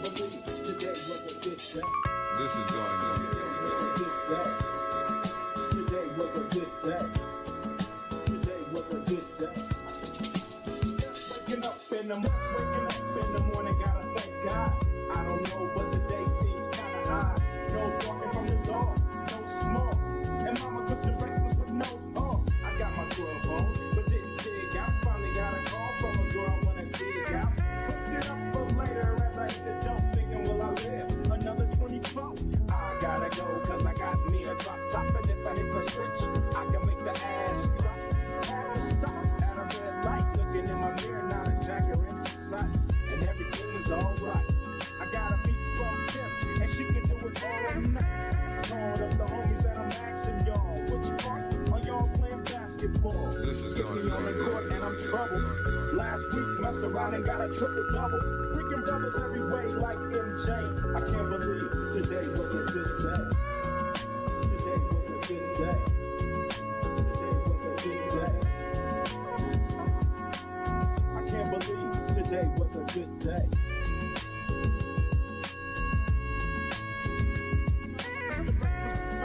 This is going on. Today was a good day. Today was a good day. Waking up in the morning, gotta thank God. I don't know, but the day seems kinda high. No walking from the door, no smoke. And mama cooked the breakfast with no pork. I got my glove on, but didn't dig out. Finally got a call from a girl I wanna dig out. Put it up for later as I hit the dope, thinking, will I live another 24? I gotta go, cause I got me a drop top. And if I hit the switch, I can make the ass drop. Had to stop at a red light, looking in my mirror, not a jacker in sight. And everything is alright. I got a beat from Kim, and she can do it all night. Called up the homies that I'm asking y'all, which part are y'all playing basketball? This is going on the court and I'm troubled. Last week messed around and got a triple double. Freaking brothers every way like MJ. I can't believe today was a good day. Today was a good day. Today was a good day. I can't believe today was a good day.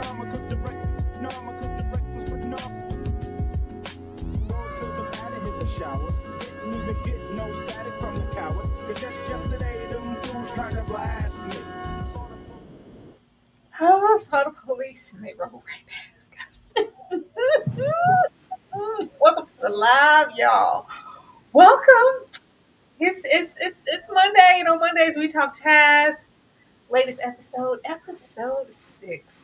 I'ma cook the breakfast with no. Go to the mat and hit the showers. Didn't even get no static from the coward. Cause just yesterday, them fools tried to blast me. Oh, I saw the police and they rolled right past. Welcome to the live, y'all. Welcome. It's Monday. You know, Mondays we talk tasks. Latest episode 6.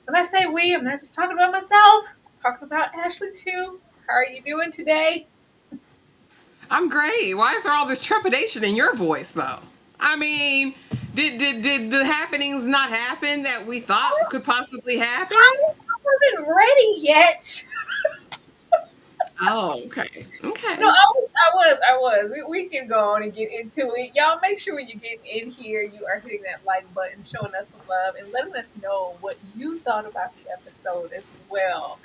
When I say we, I'm not just talking about myself. I'm talking about Ashley too. How are you doing today? I'm great. Why is there all this trepidation in your voice, though? I mean, did the happenings not happen that we thought could possibly happen? I wasn't ready yet. Oh, okay. Okay. No, I was. We can go on and get into it. Y'all make sure when you get in here, you are hitting that like button, showing us some love, and letting us know what you thought about the episode as well.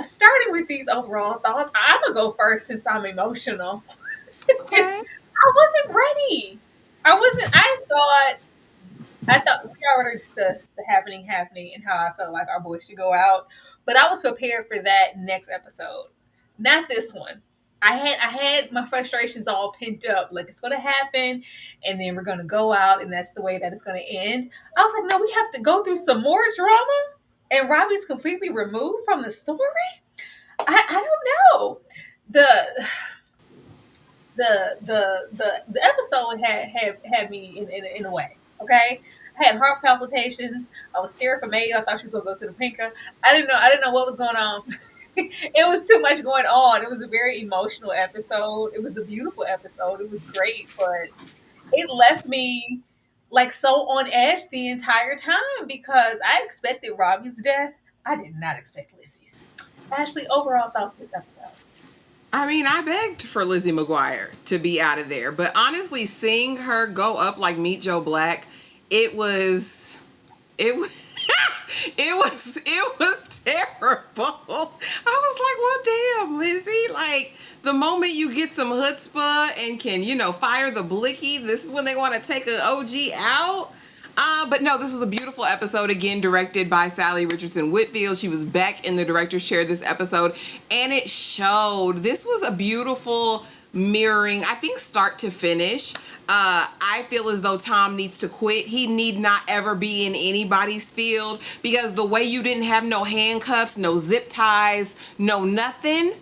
Starting with these overall thoughts, I'm gonna go first since I'm emotional. Okay. I wasn't ready. I wasn't. I thought we already discussed the happening, and how I felt like our boys should go out, but I was prepared for that next episode, not this one. I had my frustrations all pent up, like it's gonna happen, and then we're gonna go out, and that's the way that it's gonna end. I was like, no, we have to go through some more drama, and Robbie's completely removed from the story. I don't know. The the episode had me in a way. Okay, I had heart palpitations. I was scared for Maeve. I thought she was gonna go to the pinker. I didn't know what was going on. It was too much going on. It was a very emotional episode. It was a beautiful episode. It was great, but it left me like so on edge the entire time because I expected Robbie's death. I did not expect Lizzie's. Ashley, overall thoughts of this episode? I mean, I begged for Lizzie McGuire to be out of there, but honestly, seeing her go up like Meet Joe Black, it was it was terrible. I was like, well, damn, Lizzie, like the moment you get some chutzpah and can, fire the blicky, this is when they want to take an OG out. But no, this was a beautiful episode, again, directed by Sally Richardson Whitfield. She was back in the director's chair this episode, and it showed. This was a beautiful mirroring, I think, start to finish. I feel as though Tom needs to quit. He need not ever be in anybody's field, because the way you didn't have no handcuffs, no zip ties, no nothing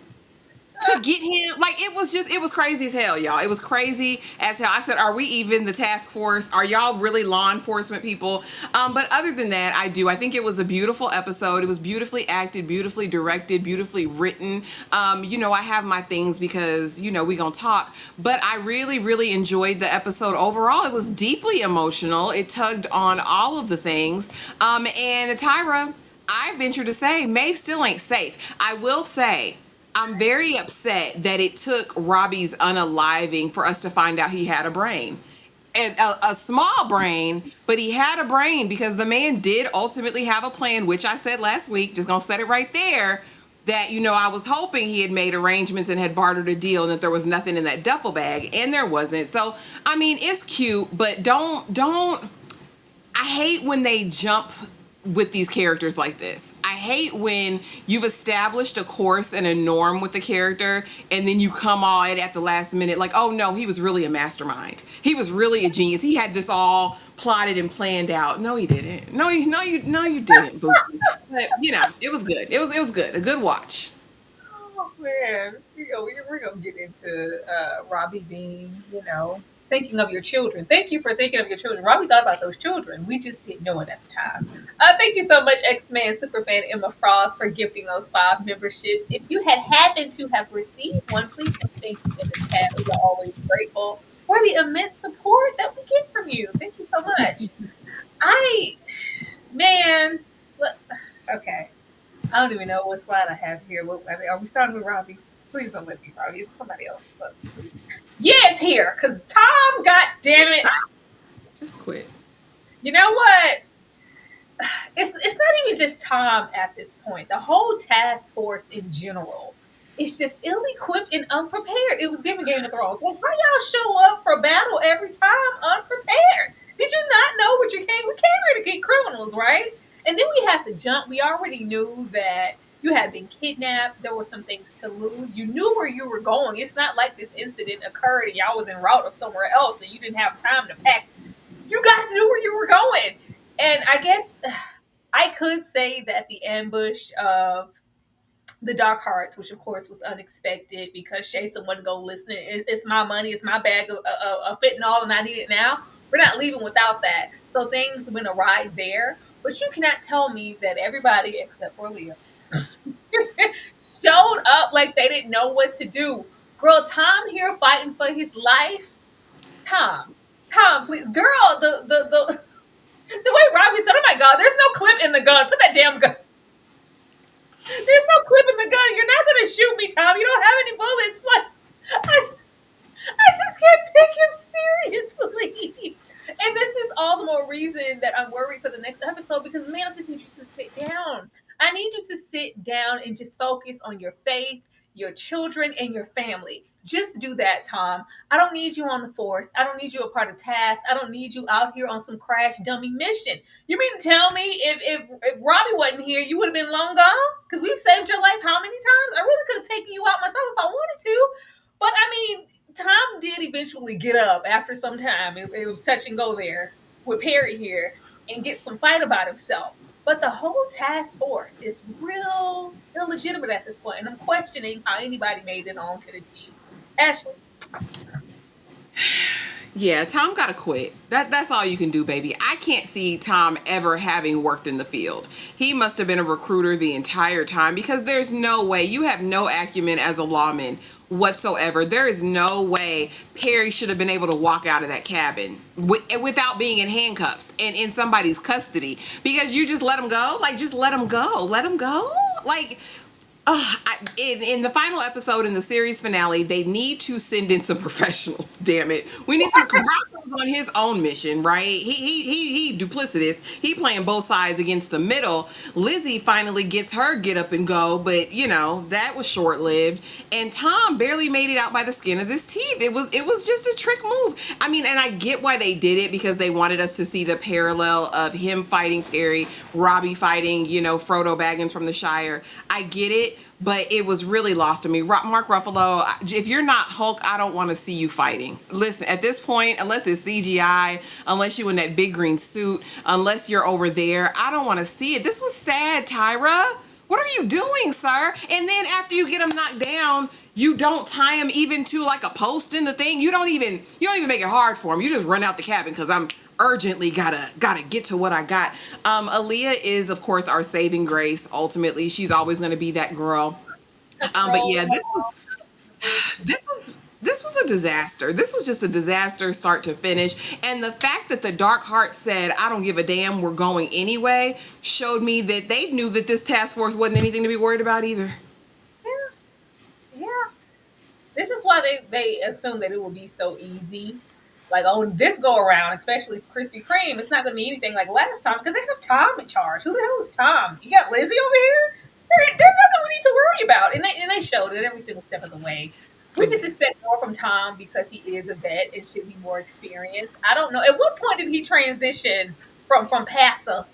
to get him, like, it was crazy as hell, y'all. It was crazy as hell. I said, are we even the task force? Are y'all really law enforcement people? But other than that, I think it was a beautiful episode. It was beautifully acted, beautifully directed, beautifully written. I have my things because, we gonna talk, but I really, really enjoyed the episode overall. It was deeply emotional. It tugged on all of the things. And Tyra, I venture to say, Maeve still ain't safe. I will say, I'm very upset that it took Robbie's unaliving for us to find out he had a brain. And a small brain, but he had a brain because the man did ultimately have a plan, which I said last week, just gonna set it right there, that, I was hoping he had made arrangements and had bartered a deal and that there was nothing in that duffel bag, and there wasn't. So, I mean, it's cute, but don't I hate when they jump with these characters like this. I hate when you've established a course and a norm with the character and then you come all at the last minute like, oh no, he was really a mastermind. He was really a genius. He had this all plotted and planned out. No, he didn't. No, you didn't, Bookie. But it was good. It was good. A good watch. Oh man, we're gonna get into Robbie being, thinking of your children. Thank you for thinking of your children. Robbie thought about those children. We just didn't know it at the time. Thank you so much, X-Man superfan Emma Frost, for gifting those 5 memberships. If you had happened to have received one, please put thank you in the chat. We are always grateful for the immense support that we get from you. Thank you so much. I, man, look, okay. I don't even know what slide I have here. Are we starting with Robbie? Please don't let me, Robbie. It's somebody else, but please. Yeah, it's here because Tom. God damn it! Just quit. You know what? It's not even just Tom at this point. The whole task force in general is just ill-equipped and unprepared. It was given Game of Thrones. Like, how y'all show up for battle every time unprepared? Did you not know what you came? We came here to get criminals, right? And then we had to jump. We already knew that you had been kidnapped. There were some things to lose. You knew where you were going. It's not like this incident occurred and y'all was en route of somewhere else and you didn't have time to pack. You guys knew where you were going. And I guess I could say that the ambush of the Dark Hearts, which of course was unexpected because Shayson wouldn't go listening. It's my money, it's my bag of fentanyl, and I need it now. We're not leaving without that. So things went awry there. But you cannot tell me that everybody except for Leah showed up like they didn't know what to do. Girl, Tom here fighting for his life. Tom, please, girl. The way Robbie said, "Oh my God, there's no clip in the gun. Put that damn gun." There's no clip in the gun. You're not gonna shoot me, Tom. You don't have any bullets. Like, I just can't take him seriously. And this is all the more reason that I'm worried for the next episode because, man, I just need you to sit down. I need you to sit down and just focus on your faith, your children, and your family. Just do that, Tom. I don't need you on the force. I don't need you a part of tasks. I don't need you out here on some crash dummy mission. You mean to tell me if Robbie wasn't here, you would have been long gone? Because we've saved your life how many times? I really could have taken you out myself if I wanted to. But I mean, Tom did eventually get up after some time. It was touch and go there with Perry here and get some fight about himself. But the whole task force is real illegitimate at this point, and I'm questioning how anybody made it onto the team. Ashley. Yeah, Tom gotta quit. That's all you can do, baby. I can't see Tom ever having worked in the field. He must have been a recruiter the entire time because there's no way you have no acumen as a lawman whatsoever. There is no way Perry should have been able to walk out of that cabin without being in handcuffs and in somebody's custody because you just let him go. Like, just let him go. Let him go. Like, in the final episode in the series finale, they need to send in some professionals. Damn it, we need some. Rocco's on his own mission, right? He duplicitous. He playing both sides against the middle. Lizzie finally gets her get up and go, but that was short lived. And Tom barely made it out by the skin of his teeth. It was just a trick move. I mean, and I get why they did it because they wanted us to see the parallel of him fighting Perry, Robbie fighting Frodo Baggins from the Shire. I get it. But it was really lost to me. Mark Ruffalo, if you're not Hulk, I don't want to see you fighting. Listen, at this point, unless it's CGI, unless you're in that big green suit, unless you're over there, I don't want to see it. This was sad, Tyra. What are you doing, sir? And then after you get him knocked down, you don't tie him even to like a post in the thing. You don't even make it hard for him. You just run out the cabin because I'm urgently gotta get to what I got. Aaliyah is of course our saving grace. Ultimately, she's always going to be that girl. But yeah, this was a disaster. This was just a disaster start to finish. And the fact that the Dark Heart said, I don't give a damn, we're going anyway, showed me that they knew that this task force wasn't anything to be worried about either. Yeah. This is why they assumed that it would be so easy. Like on this go around, especially for Krispy Kreme, it's not going to be anything like last time because they have Tom in charge. Who the hell is Tom? You got Lizzie over here? They're not going to need to worry about. And they showed it every single step of the way. We just Yes. expect more from Tom because he is a vet and should be more experienced. I don't know. At what point did he transition from passer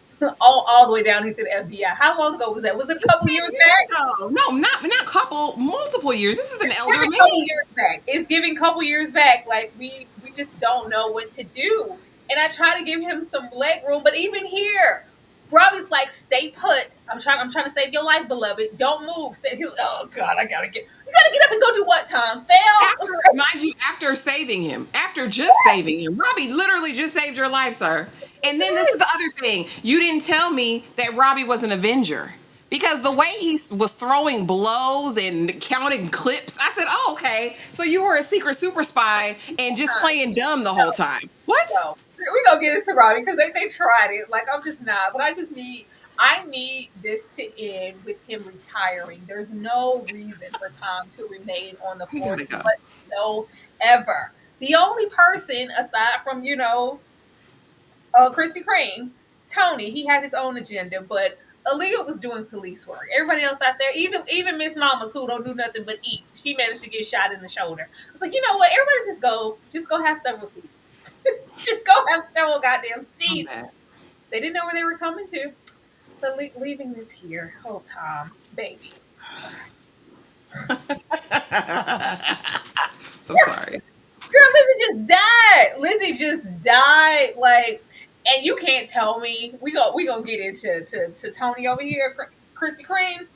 all the way down into the FBI? How long ago was that? Was it a couple years back? No, no, not couple, multiple years. This is an elder Giving couple man. years back. It's giving couple years back. Like we just don't know what to do. And I try to give him some leg room, but even here, Robbie's like, stay put. I'm trying to save your life, beloved. Don't move. Stay. He's, oh God, you gotta get up and go do what, Tom? Fail? After, mind you, after saving him, after just saving him, Robbie literally just saved your life, sir. And then this is the other thing. You didn't tell me that Robbie was an Avenger. Because the way he was throwing blows and counting clips, I said, oh, okay. So you were a secret super spy and just playing dumb the whole time. What? No. We're gonna get into Robbie because they tried it. Like I'm just not, but I need this to end with him retiring. There's no reason for Tom to remain on the He force gotta go. whatsoever. The only person aside from, Krispy Kreme, Tony, he had his own agenda, but Aaliyah was doing police work. Everybody else out there, even Miss Mamas who don't do nothing but eat, she managed to get shot in the shoulder. It's like, you know what? Everybody just go have several seats. Just go have several goddamn I'm seats. mad. They didn't know where they were coming to. But leaving this here, oh Tom, baby, So sorry. girl, Lizzie just died. Like, and you can't tell me we gonna get into to Tony over here, Krispy Kreme.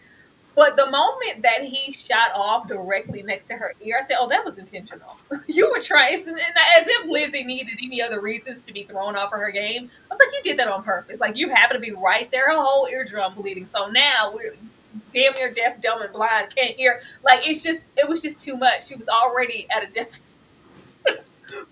But the moment that he shot off directly next to her ear, I said, "Oh, that was intentional. You were trying." And as if Lizzie needed any other reasons to be thrown off of her game. I was like, "You did that on purpose. Like you happen to be right there, her whole eardrum bleeding. So now we're damn near deaf, dumb, and blind, can't hear. Like it was just too much. She was already at a deficit.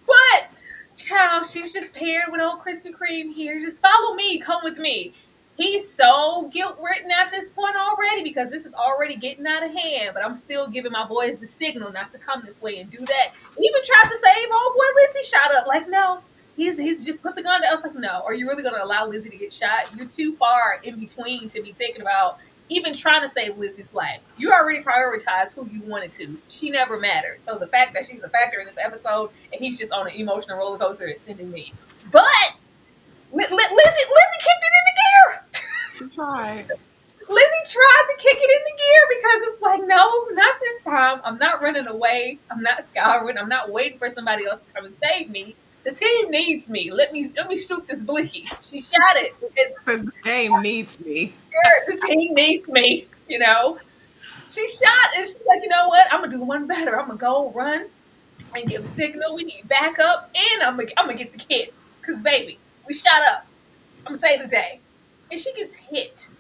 But child, she's just paired with old Krispy Kreme here. Just follow me, come with me. He's so guilt ridden at this point already because this is already getting out of hand. But I'm still giving my boys the signal not to come this way and do that. Even tried to save old boy Lizzie shot up. Like, no, he's just put the gun down. I was like, no, are you really gonna allow Lizzie to get shot? You're too far in between to be thinking about even trying to save Lizzie's life. You already prioritized who you wanted to. She never mattered. So the fact that she's a factor in this episode and he's just on an emotional roller coaster is sending me. But Lizzie kicked it in the gear. She tried. Lizzie tried to kick it in the gear because it's like, no, not this time. I'm not running away. I'm not scouring. I'm not waiting for somebody else to come and save me. The team needs me. Let me shoot this blicky. She shot it. The game needs me. The team needs me. She shot and she's like, you know what? I'm gonna do one better. I'm gonna go run and give signal. We need backup, and I'm gonna get the kid. Cause baby, we shot up. I'm gonna say the day, and she gets hit.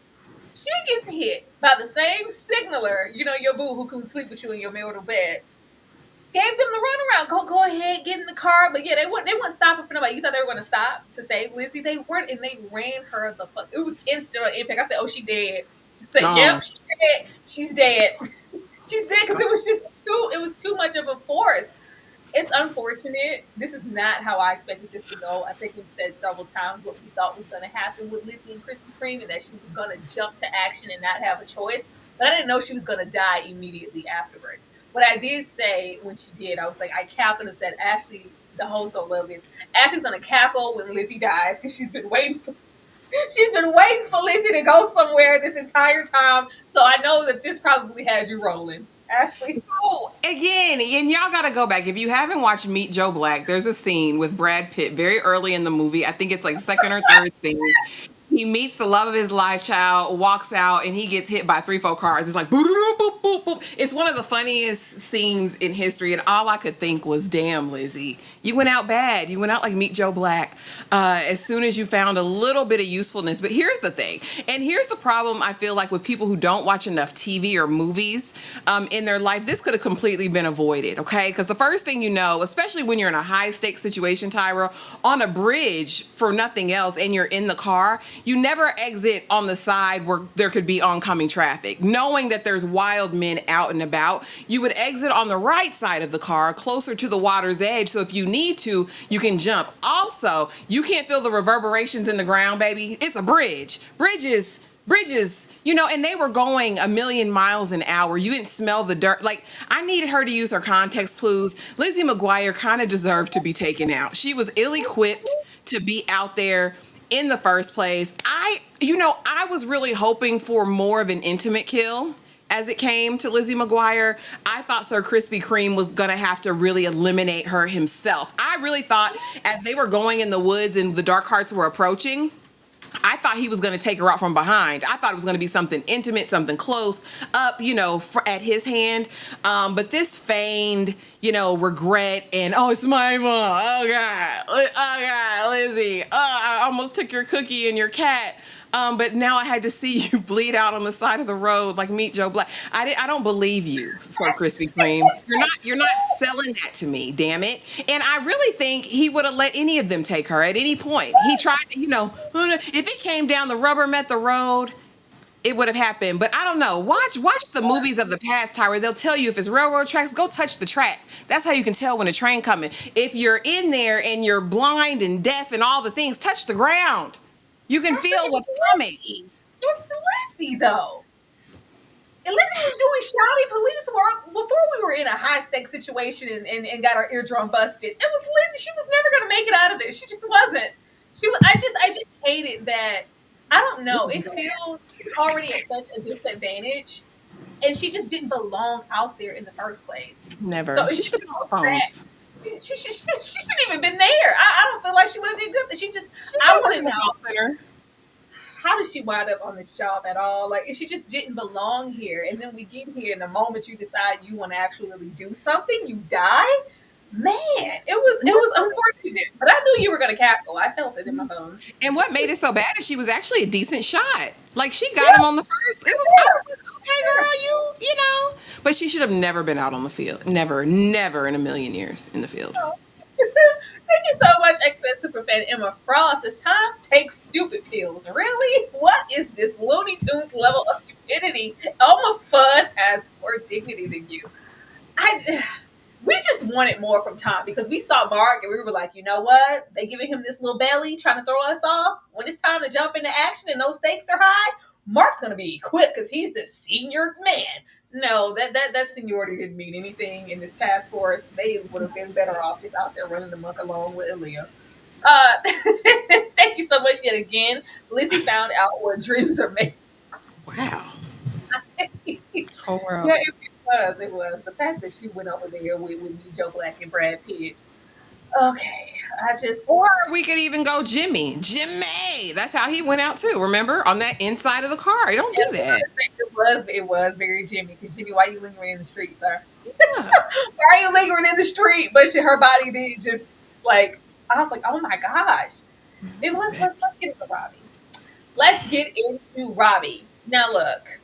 She gets hit by the same signaler, your boo who can sleep with you in your marital bed. Gave them the runaround. Go ahead, get in the car. But yeah, they weren't stopping for nobody. You thought they were going to stop to save Lizzie? They weren't, and they ran her the fuck. It was instant on impact. I said, "Oh, she dead." She said, "Yep, she's dead. She's dead. She's dead," because it was too much of a force. It's unfortunate. This is not how I expected this to go. I think we've said several times what we thought was going to happen with Lizzie and Krispy Kreme, and that she was going to jump to action and not have a choice. But I didn't know she was going to die immediately afterwards. What I did say when she did, I was like, I cackled and said, Ashley, the host gonna love this. Ashley's gonna cackle when Lizzie dies because she's been waiting for Lizzie to go somewhere this entire time. So I know that this probably had you rolling. Ashley. Oh, again, and y'all gotta go back. If you haven't watched Meet Joe Black, there's a scene with Brad Pitt very early in the movie. I think it's like second or third scene. He meets the love of his life child, walks out, and he gets hit by 3-4 cars. It's like boop, boop, boop, boop, boop. It's one of the funniest scenes in history, and all I could think was, "Damn, Lizzie, you went out bad. You went out like Meet Joe Black as soon as you found a little bit of usefulness." But here's the thing, and here's the problem. I feel like with people who don't watch enough TV or movies in their life, this could have completely been avoided. Okay, because the first thing you know, especially when you're in a high stakes situation, Tyra, on a bridge for nothing else, and you're in the car. You never exit on the side where there could be oncoming traffic. Knowing that there's wild men out and about, you would exit on the right side of the car, closer to the water's edge, so if you need to, you can jump. Also, you can't feel the reverberations in the ground, baby. It's a bridge. Bridges Bridges, and they were going a million miles an hour. You didn't smell the dirt. Like, I needed her to use her context clues. Lizzie McGuire kind of deserved to be taken out. She was ill-equipped to be out there in the first place. I was really hoping for more of an intimate kill as it came to Lizzie McGuire. I thought Sir Krispy Kreme was going to have to really eliminate her himself. I really thought as they were going in the woods and the dark hearts were approaching, I thought he was going to take her out from behind. I thought it was going to be something intimate, something close up, at his hand. But this feigned, regret and, oh, it's my mom. Oh God, Lizzie. Oh, I almost took your cookie and your cat. But now I had to see you bleed out on the side of the road like Meet Joe Black. I don't believe you, Sir Krispy Kreme. You're not selling that to me, damn it. And I really think he would have let any of them take her at any point. He tried, if it came down the rubber met the road, it would have happened. But I don't know. Watch the movies of the past, Tyra. They'll tell you if it's railroad tracks, go touch the track. That's how you can tell when a train coming. If you're in there and you're blind and deaf and all the things, touch the ground. You can feel what's coming. It's Lizzie, though. And Lizzie was doing shoddy police work before we were in a high-stakes situation and got our eardrum busted. It was Lizzie. She was never going to make it out of this. She just wasn't. She was. I just hated that. I don't know. It feels she's already at such a disadvantage, and she just didn't belong out there in the first place. Never. So She should have been on phones. she shouldn't even been there. I don't feel like she would have did good. I want to know, how did she wind up on this job at all? Like, she just didn't belong here. And then we get here, and the moment you decide you want to actually do something, you die. Man, it was unfortunate. But I knew you were gonna cackle. I felt it in my bones. And what made it so bad is she was actually a decent shot. Like, she got him on the first. I was like, okay, girl, you know. But she should have never been out on the field. Never in a million years in the field. Thank you so much, X-Men Superfan Emma Frost. It's time to take stupid pills. Really? What is this Looney Tunes level of stupidity? Elma Fudd has more dignity than you. We just wanted more from Tom because we saw Mark and we were like, you know what? They giving him this little belly trying to throw us off. When it's time to jump into action and those stakes are high, Mark's going to be equipped because he's the senior man. No, that seniority didn't mean anything in this task force. They would have been better off just out there running amok along with Aaliyah. Thank you so much yet again. Lizzie found out what dreams are made. Wow. Oh, wow. Yeah, it was. The fact that she went over there with me, Joe Black, and Brad Pitt. Okay, Or we could even go Jimmy. That's how he went out too. Remember, on that inside of the car. Don't do that. It was very Jimmy. Because Jimmy, why are you lingering in the street, sir? Yeah. Why are you lingering in the street? But her body did just like, I was like, oh my gosh. It was. Let's get into Robbie. Let's get into Robbie. Now look.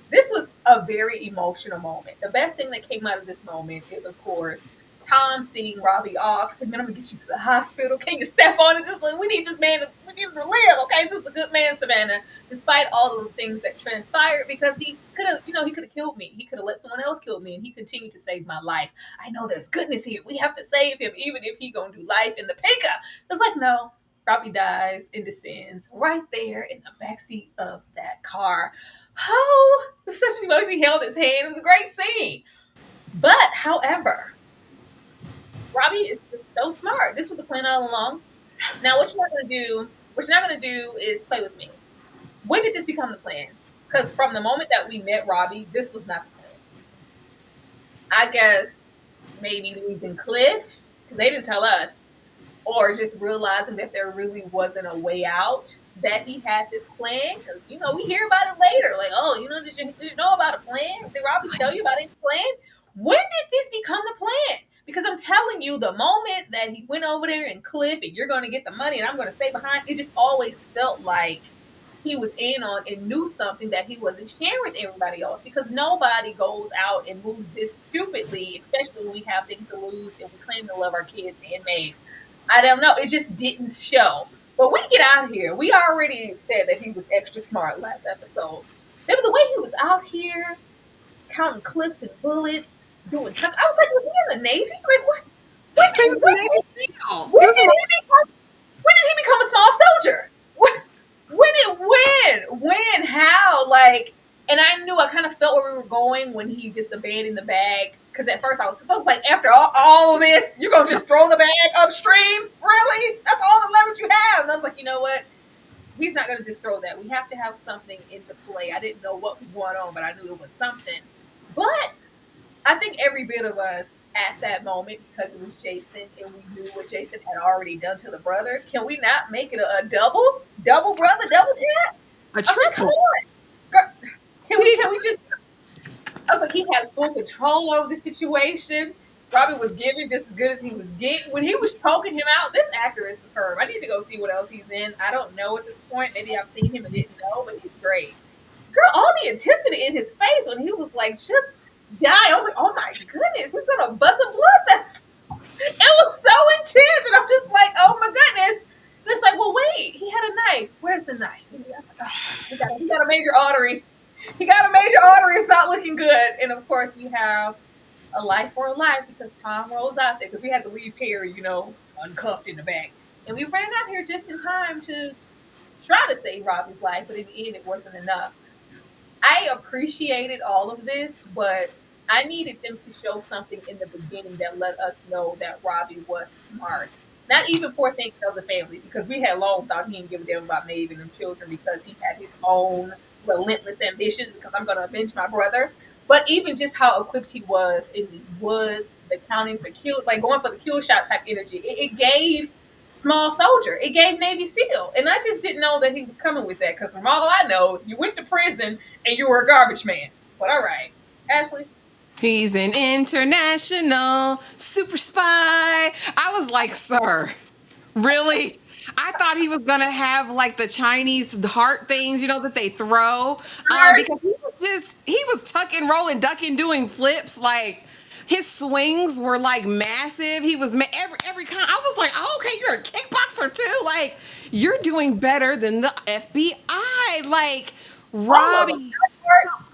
This was a very emotional moment. The best thing that came out of this moment is, of course, Tom seeing Robbie off, saying, man, I'm going to get you to the hospital. Can you step on it? We need this man we need him to live, okay? This is a good man, Savannah. Despite all of the things that transpired, because he could have, he could have killed me. He could have let someone else kill me, and he continued to save my life. I know there's goodness here. We have to save him, even if he going to do life in the pinka. It's like, no. Robbie dies and descends right there in the backseat of that car. Oh, it was such an emotion. He held his hand. It was a great scene. But, however, Robbie is just so smart. This was the plan all along. Now, what you're not going to do is play with me. When did this become the plan? Because from the moment that we met Robbie, this was not the plan. I guess maybe losing Cliff, because they didn't tell us, or just realizing that there really wasn't a way out, that he had this plan, because we hear about it later. Like, oh, did you know about a plan? Did Robbie tell you about any plan? When did this become the plan? Because I'm telling you, the moment that he went over there and Cliff, and you're going to get the money, and I'm going to stay behind, it just always felt like he was in on and knew something that he wasn't sharing with everybody else. Because nobody goes out and moves this stupidly, especially when we have things to lose and we claim to love our kids and Maeve. I don't know. It just didn't show. But we get out here. We already said that he was extra smart last episode. The way he was out here counting clips and bullets, doing truck. I was like, was he in the Navy? Like, what? When did he become a small soldier? When, how, like, and I knew I kind of felt where we were going when he just abandoned the bag. Because at first I was like, after all of this, you're gonna just throw the bag upstream? Really? That's all the leverage you have? And I was like, you know what? He's not gonna just throw that. We have to have something into play. I didn't know what was going on, but I knew it was something. But I think every bit of us at that moment, because it was Jason and we knew what Jason had already done to the brother, can we not make it a double brother, double tap? A I was like, come triple. on, girl, can we just? I was like, he has full control over the situation. Robbie was giving just as good as he was getting. When he was choking him out, this actor is superb. I need to go see what else he's in. I don't know at this point. Maybe I've seen him and didn't know, but he's great. Girl, all the intensity in his face when he was like, just die. I was like, oh my goodness, he's gonna bust a blood vessel. It was so intense, and I'm just like, oh my goodness. And it's like, well, wait, he had a knife. Where's the knife? And I was like, oh, he got a major artery. He got a major artery. It's not looking good. And of course, we have a life for a life because Tom rolls out there because we had to leave Perry, uncuffed in the back. And we ran out here just in time to try to save Robbie's life, but in the end, it wasn't enough. I appreciated all of this, but I needed them to show something in the beginning that let us know that Robbie was smart. Not even for thinking of the family, because we had long thought he didn't give a damn about Maeve and them children because he had his own relentless ambitions because I'm going to avenge my brother. But even just how equipped he was in these woods, the counting for kill, like going for the kill shot type energy, it gave small soldier. It gave Navy SEAL. And I just didn't know that he was coming with that because from all I know, you went to prison and you were a garbage man. But all right. Ashley? He's an international super spy. I was like, sir, really? I thought he was gonna have like the Chinese heart things, that they throw, because he was tucking, rolling, ducking, doing flips. Like his swings were like massive. He was every kind. I was like, oh, okay, you're a kickboxer too. Like you're doing better than the FBI. Like All of them. Robbie.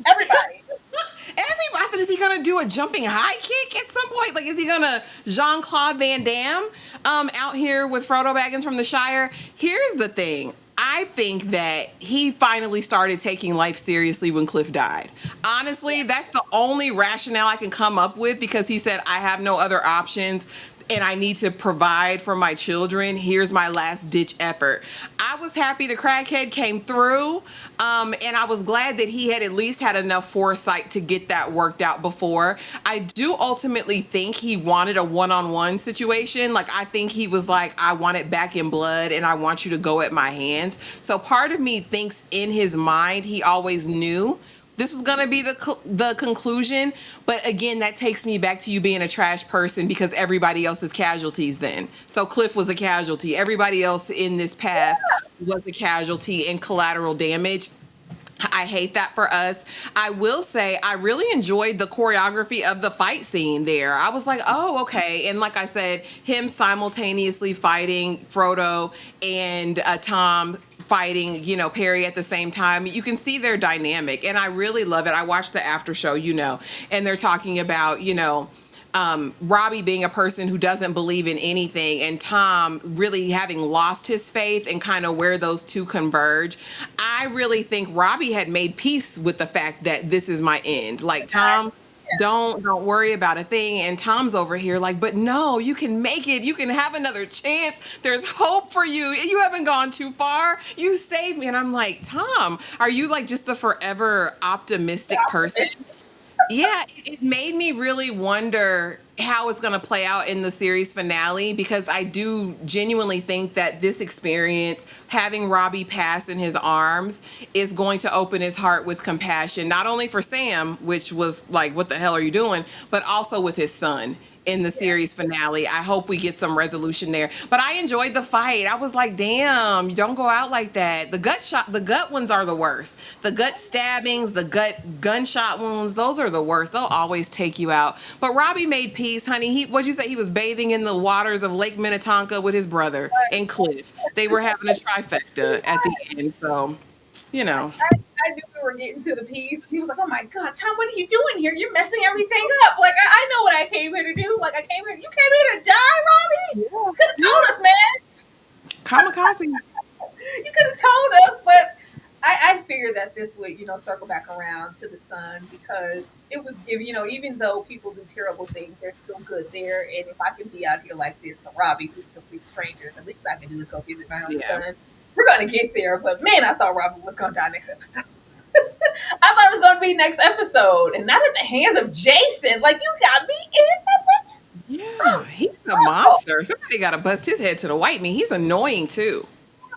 Everybody. Everybody, I said, is he gonna do a jumping high kick at some point? Like, is he gonna Jean Claude Van Damme out here with Frodo Baggins from the Shire? Here's the thing. I think that he finally started taking life seriously when Cliff died. Honestly, that's the only rationale I can come up with because he said, I have no other options and I need to provide for my children. Here's my last ditch effort. I was happy the crackhead came through, and I was glad that he had at least had enough foresight to get that worked out before. I do ultimately think he wanted a one-on-one situation. Like, I think he was like, I want it back in blood and I want you to go at my hands. So part of me thinks in his mind, he always knew this was going to be the conclusion. But again, that takes me back to you being a trash person because everybody else is casualties then. So Cliff was a casualty. Everybody else in this path was a casualty and collateral damage. I hate that for us. I will say I really enjoyed the choreography of the fight scene there. I was like, oh, okay. And like I said, him simultaneously fighting Frodo and Tom fighting, Perry at the same time. You can see their dynamic and I really love it. I watched the after show, and they're talking about, Robbie being a person who doesn't believe in anything and Tom really having lost his faith and kind of where those two converge. I really think Robbie had made peace with the fact that this is my end. Like Tom, don't worry about a thing. And Tom's over here like, but no, you can make it. You can have another chance. There's hope for you. You haven't gone too far. You saved me. And I'm like, Tom, are you like just the forever optimistic person? Yeah, it made me really wonder how it's going to play out in the series finale because I do genuinely think that this experience, having Robbie pass in his arms, is going to open his heart with compassion, not only for Sam, which was like, what the hell are you doing, but also with his son in the series finale. I hope we get some resolution there. But I enjoyed the fight. I was like, damn, you don't go out like that. The gut ones are the worst. The gut stabbings, the gut gunshot wounds, those are the worst. They'll always take you out. But Robbie made peace, honey. What'd you say? He was bathing in the waters of Lake Minnetonka with his brother and Cliff. They were having a trifecta at the end. So, I knew we were getting to the piece. He was like, "Oh my god, Tom, what are you doing here? You're messing everything up." Like I know what I came here to do. Like I came here. You came here to die, Robbie. Yeah. Could have told us, man. Kamikaze. You could have told us, but I figured that this would, circle back around to the sun because it was giving, even though people do terrible things, they're still good there. And if I can be out here like this for Robbie, who's a complete stranger, the least I can do is go visit my own Yeah. son. We're gonna get there, but man, I thought Robbie was gonna die next episode. I thought it was gonna be next episode, and not at the hands of Jason. Like you got me in that. Oh, Yeah, he's a oh, monster. Somebody got to bust his head to the white meat. He's annoying too.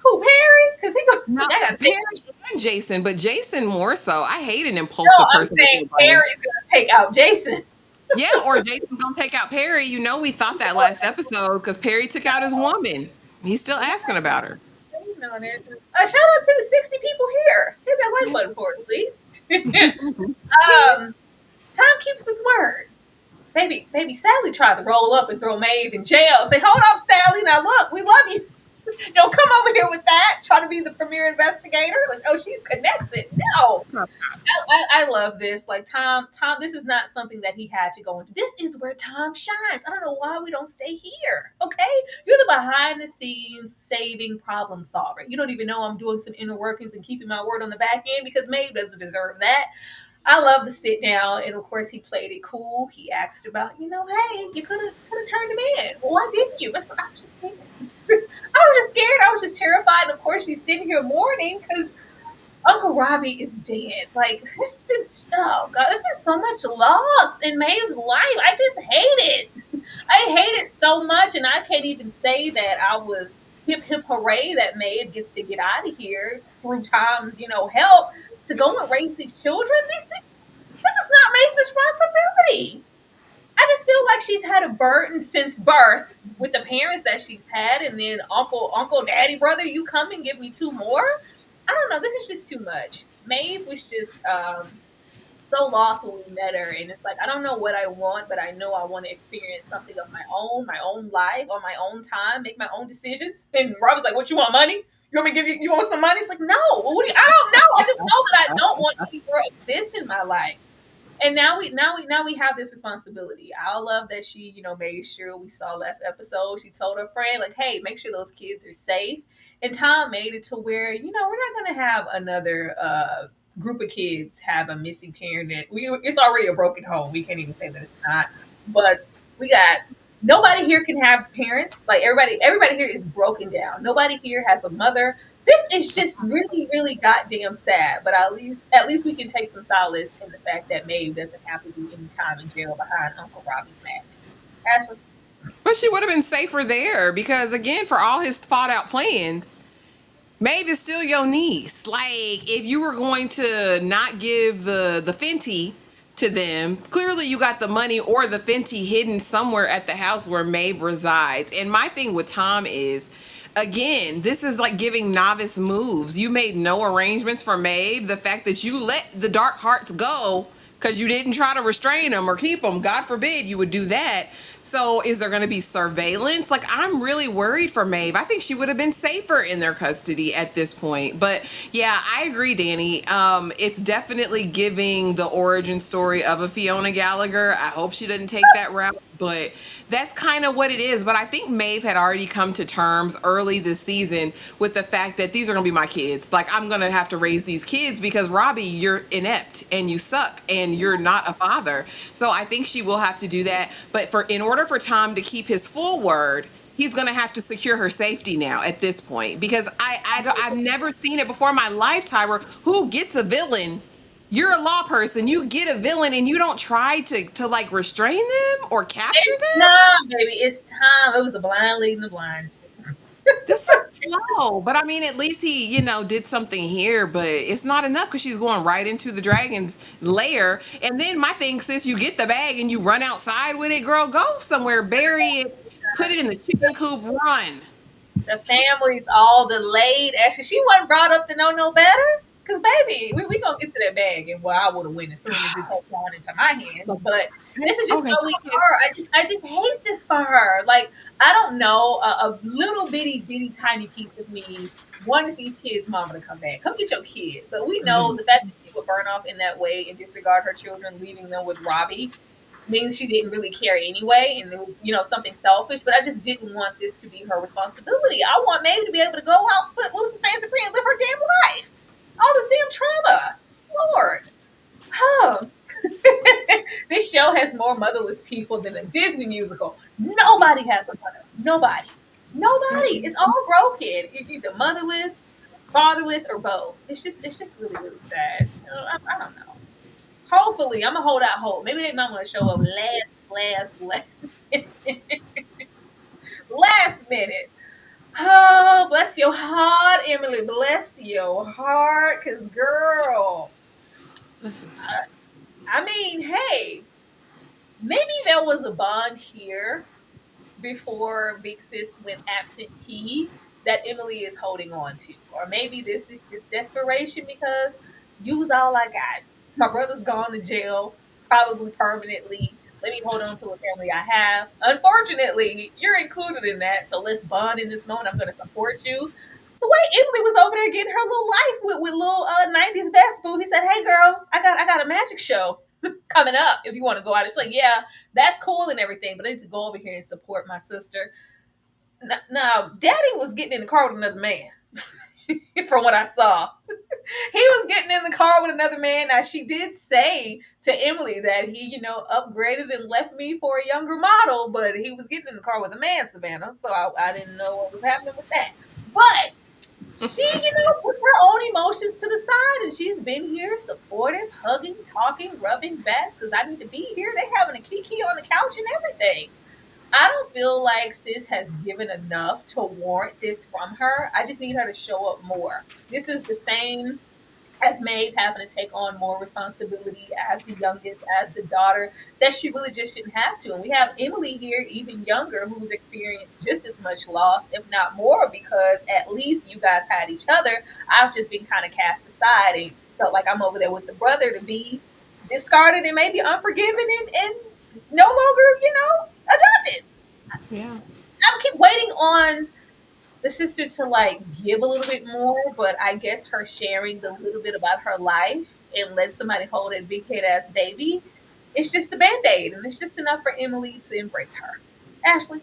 who Perry? Because he goes, No, I gotta take. Perry and Jason, but Jason more so. I hate an No, impulsive I'm person with saying no brain. Perry's gonna take out Jason. Yeah, or Jason's gonna take out Perry. You know, we thought that last episode because Perry took out his woman. He's still asking about her. Waiting on it. Shout out to the 60 people here. Hit that like Yeah. button for us, please. Tom keeps his word. Baby Sally tried to roll up and throw Maeve in jail. Say, hold up, Sally. Now look, we love you. Don't come over here with that. Try to be the premier investigator. Like, oh, she's connected. No. I love this. Like Tom, this is not something that he had to go into. This is where Tom shines. I don't know why we don't stay here. Okay? You're the behind the scenes saving problem solver. You don't even know I'm doing some inner workings and keeping my word on the back end because Maeve doesn't deserve that. I love the sit down, and of course he played it cool. He asked about, hey, you could have turned him in. Well, why didn't you? I was just scared. I was just scared. I was just terrified. And of course, she's sitting here mourning because Uncle Robbie is dead. Like, there's been, oh God, there's been so much loss in Maeve's life. I just hate it. I hate it so much. And I can't even say that I was hip, hip, hooray that Maeve gets to get out of here through Tom's, help to go and raise these children. This is not Maeve's responsibility. I just feel like she's had a burden since birth with the parents that she's had, and then uncle, daddy, brother, you come and give me two more. I don't know. This is just too much. Maeve was just so lost when we met her, and it's like I don't know what I want, but I know I want to experience something of my own life, on my own time, make my own decisions. And Rob was like, "What you want? Money? You want me to give you? You want some money?" It's like, no. I don't know. I just know that I don't want any more of this in my life. And now we have this responsibility. I love that she, made sure we saw last episode. She told her friend, like, hey, make sure those kids are safe. And Tom made it to where, we're not gonna have another group of kids have a missing parent. It's already a broken home. We can't even say that it's not. But we got nobody here can have parents. Like everybody here is broken down. Nobody here has a mother. This is just really, really goddamn sad. But at least we can take some solace in the fact that Maeve doesn't have to do any time in jail behind Uncle Robbie's madness. Ashley. But she would have been safer there because, again, for all his thought out plans, Maeve is still your niece. Like, if you were going to not give the Fenty to them, clearly you got the money or the Fenty hidden somewhere at the house where Maeve resides. And my thing with Tom is, again, this is like giving novice moves. You made no arrangements for Maeve. The fact that you let the dark hearts go because you didn't try to restrain them or keep them. God forbid you would do that. So is there going to be surveillance? Like, I'm really worried for Maeve. I think she would have been safer in their custody at this point. But yeah, I agree, Danny. It's definitely giving the origin story of a Fiona Gallagher. I hope she doesn't take that route, but that's kind of what it is. But I think Maeve had already come to terms early this season with the fact that these are going to be my kids. Like, I'm going to have to raise these kids because Robbie, you're inept and you suck and you're not a father. So I think she will have to do that. But in order for Tom to keep his full word, he's going to have to secure her safety now at this point because I've never seen it before in my life, Tyra. Who gets a villain? You're a law person. You get a villain and you don't try to like restrain them or capture It's them. time, baby. It's time. It was the blind leading the blind. That's so slow. But I mean, at least he, did something here, but it's not enough because she's going right into the dragon's lair. And then my thing, sis, you get the bag and you run outside with it, girl, go somewhere, bury it, put it in the chicken coop, run. The family's all delayed. Actually, she wasn't brought up to know no better. Cause baby, we gonna get to that bag, and well, I would have went as soon as this whole gone into my hands. But this is just Okay. how we are. I just hate this for her. Like I don't know, a little bitty tiny piece of me wanted these kids' mama to come back. Come get your kids. But we know the fact that she would burn off in that way and disregard her children, leaving them with Robbie. means she didn't really care anyway, and it was, something selfish. But I just didn't want this to be her responsibility. I want Maeve to be able to go out footloose and fancy free and live her damn life. All this damn trauma, Lord. Huh. This show has more motherless people than a Disney musical. Nobody has a mother. Nobody. Nobody. It's all broken. It's either motherless, fatherless, or both. It's just really, really sad. I don't know. Hopefully, I'm gonna hold out hope. Maybe they might want to show up last last minute. Oh, bless your heart, Emily. Bless your heart, cause girl, Listen. I mean, hey, maybe there was a bond here before Big Sis went absentee that Emily is holding on to. Or maybe this is just desperation because you was all I got. My brother's gone to jail, probably permanently. Let me hold on to the family I have. Unfortunately, you're included in that, so let's bond in this moment. I'm going to support you. The way Emily was over there getting her little life with little 90s best boo, he said, "Hey girl, I got a magic show coming up if you want to go out." It's like, yeah, that's cool and everything, but I need to go over here and support my sister. Now, Daddy was getting in the car with another man, from what I saw. He was getting in the car with another man. Now, she did say to Emily that he, upgraded and left me for a younger model, but he was getting in the car with a man, Savannah. So I didn't know what was happening with that. But she, puts her own emotions to the side, and she's been here supportive, hugging, talking, rubbing backs because I need to be here. They having a kiki on the couch and everything. I don't feel like Sis has given enough to warrant this from her. I just need her to show up more. This is the same as Maeve having to take on more responsibility as the youngest, as the daughter, that she really just shouldn't have to. And we have Emily here, even younger, who's experienced just as much loss, if not more, because at least you guys had each other. I've just been kind of cast aside and felt like I'm over there with the brother to be discarded and maybe unforgiven and no longer, adopted. Yeah. I keep waiting on the sister to like give a little bit more, but I guess her sharing the little bit about her life and let somebody hold that big head ass baby, it's just a band aid, and it's just enough for Emily to embrace her. Ashley,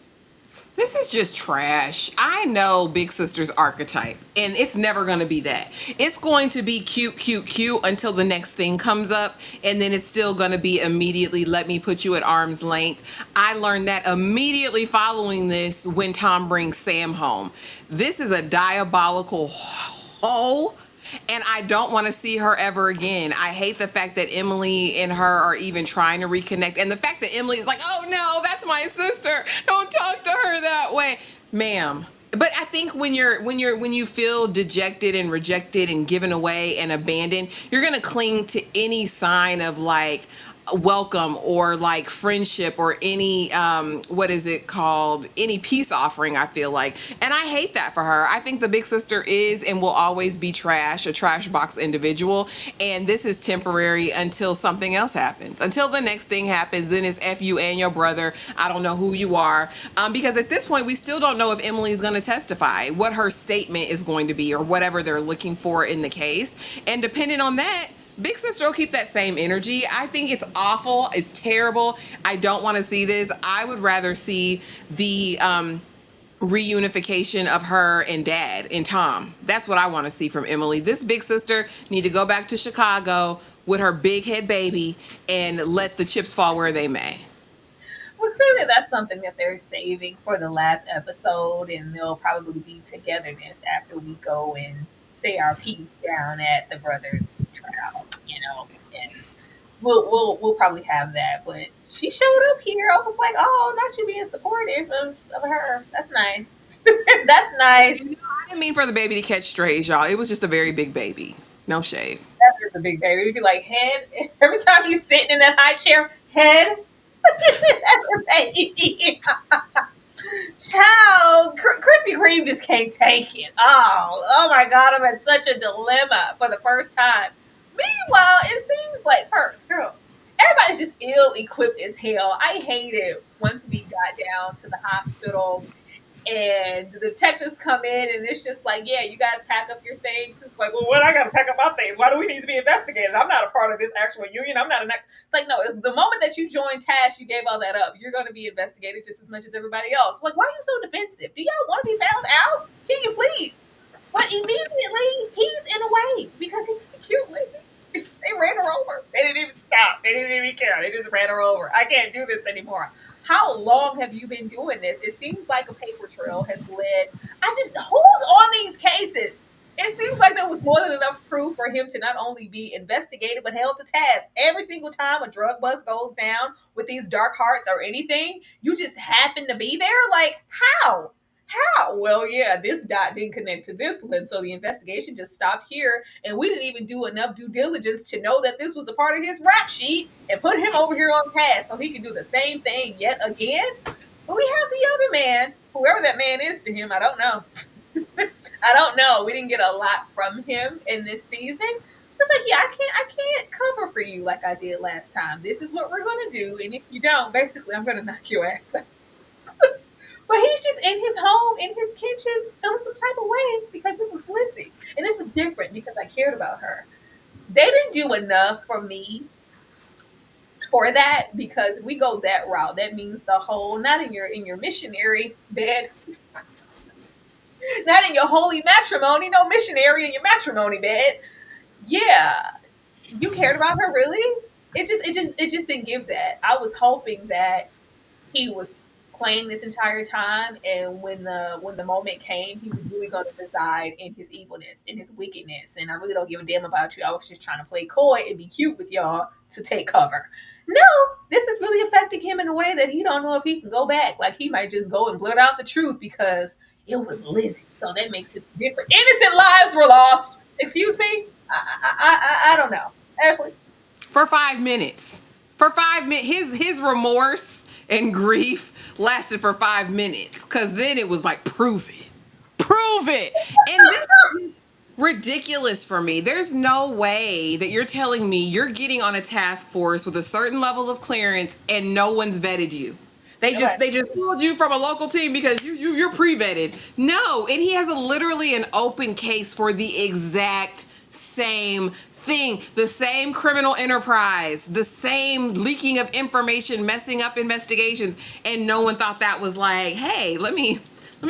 This is just trash. I know Big Sister's archetype, and it's never going to be that. It's going to be cute, cute, cute until the next thing comes up, and then it's still going to be immediately, let me put you at arm's length. I learned that immediately following this when Tom brings Sam home. This is a diabolical hole, and I don't want to see her ever again. I hate the fact that Emily and her are even trying to reconnect, and the fact that Emily is like, "Oh no, that's my sister. Don't talk to her that way, ma'am." But I think when you feel dejected and rejected and given away and abandoned, you're gonna cling to any sign of like welcome or like friendship or any what is it called, any peace offering, I feel like. And I hate that for her. I think the big sister is and will always be trash, a trash box individual, and this is temporary until something else happens, until the next thing happens. Then it's F you and your brother. I don't know who you are, because at this point we still don't know if Emily is going to testify, what her statement is going to be, or whatever they're looking for in the case. And depending on that, Big Sister will keep that same energy. I think it's awful. It's terrible. I don't want to see this. I would rather see the reunification of her and Dad and Tom. That's what I want to see from Emily. This Big Sister need to go back to Chicago with her big head baby and let the chips fall where they may. well, clearly that's something that they're saving for the last episode, and there'll probably be togetherness after we go and say our piece down at the brothers' trial, and we'll probably have that. But she showed up here. I was like, oh, not you being supportive of her. That's nice. That's nice. I didn't mean for the baby to catch strays, y'all. It was just a very big baby. No shade. That is a big baby. He'd be like, head. Every time he's sitting in that high chair, head. That's a baby. Child, Krispy Kreme just can't take it. Oh my God, I'm in such a dilemma for the first time. Meanwhile, it seems like her girl, everybody's just ill equipped as hell. I hate it once we got down to the hospital And the detectives come in, and it's just like, yeah, you guys pack up your things. It's like, well, what? I got to pack up my things. Why do we need to be investigated? I'm not a part of this actual union. I'm not an. It's like, no. It's the moment that you joined Tash, you gave all that up. You're going to be investigated just as much as everybody else. Like, why are you so defensive? Do y'all want to be found out? Can you please? But immediately he's in a way because he's cute, Lizzie. They ran her over. They didn't even stop. They didn't even care. They just ran her over. I can't do this anymore. How long have you been doing this? It seems like a paper trail has led. Who's on these cases? It seems like there was more than enough proof for him to not only be investigated but held to task. Every single time a drug bust goes down with these dark hearts or anything, you just happen to be there. Like, how? How? Well, yeah, this dot didn't connect to this one, so the investigation just stopped here, and we didn't even do enough due diligence to know that this was a part of his rap sheet and put him over here on task so he can do the same thing yet again. But we have the other man, whoever that man is to him, I don't know. I don't know. We didn't get a lot from him in this season. It's like, yeah, I can't cover for you like I did last time. This is what we're gonna do, and if you don't, basically, I'm gonna knock your ass out. But he's just in his home, in his kitchen, feeling some type of way because it was Lizzie. And this is different because I cared about her. They didn't do enough for me for that because we go that route. That means the whole, not in your missionary bed, not in your holy matrimony, no missionary in your matrimony bed. Yeah, you cared about her, really? It just didn't give that. I was hoping that he was playing this entire time, and when the moment came, he was really going to reside in his evilness, in his wickedness. And I really don't give a damn about you. I was just trying to play coy and be cute with y'all to take cover. No, this is really affecting him in a way that he don't know if he can go back. Like, he might just go and blurt out the truth because it was Lizzie. So that makes it different. Innocent lives were lost. Excuse me. I don't know, Ashley. For 5 minutes. For 5 minutes. His remorse and grief lasted for 5 minutes. Because then it was like, prove it. Prove it. And this is ridiculous for me. There's no way that you're telling me you're getting on a task force with a certain level of clearance and no one's vetted you. They just pulled you from a local team because you're pre-vetted. No, and he has literally an open case for the exact same thing, the same criminal enterprise, the same leaking of information, messing up investigations, and no one thought that was like, hey, let me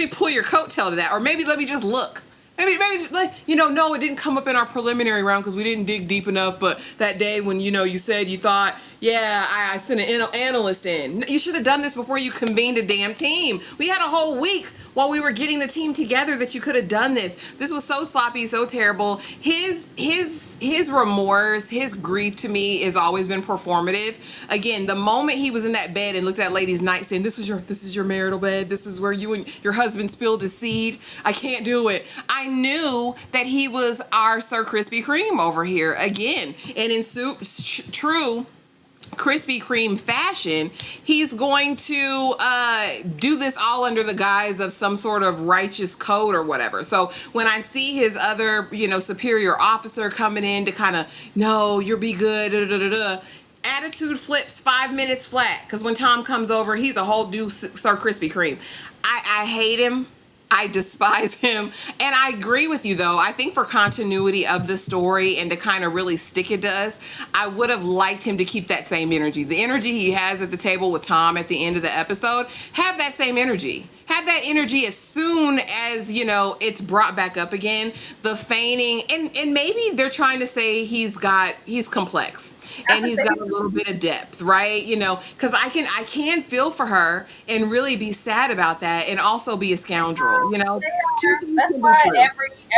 pull your coattail to that, or maybe let me just look. Maybe just like, no, it didn't come up in our preliminary round because we didn't dig deep enough. But that day when, you said you thought, yeah, I sent an analyst in. You should have done this before you convened a damn team. We had a whole week while we were getting the team together that you could have done this. This was so sloppy, so terrible. His remorse, his grief to me has always been performative. Again, the moment he was in that bed and looked at that lady's nightstand, this is your marital bed. This is where you and your husband spilled his seed. I can't do it. I knew that he was our Sir Krispy Kreme over here again. And in true Krispy Kreme fashion, he's going to do this all under the guise of some sort of righteous code or whatever. So when I see his other, superior officer coming in to kind of, no, you'll be good, attitude flips 5 minutes flat. Because when Tom comes over, he's a whole new Sir Krispy Kreme. I hate him. I despise him. And I agree with you, though. I think for continuity of the story and to kind of really stick it to us, I would have liked him to keep that same energy. The energy he has at the table with Tom at the end of the episode, have that same energy. Have that energy as soon as, it's brought back up again. The feigning, and maybe they're trying to say he's complex. And he's got a little bit of depth, right? Because I can feel for her and really be sad about that, and also be a scoundrel. That's why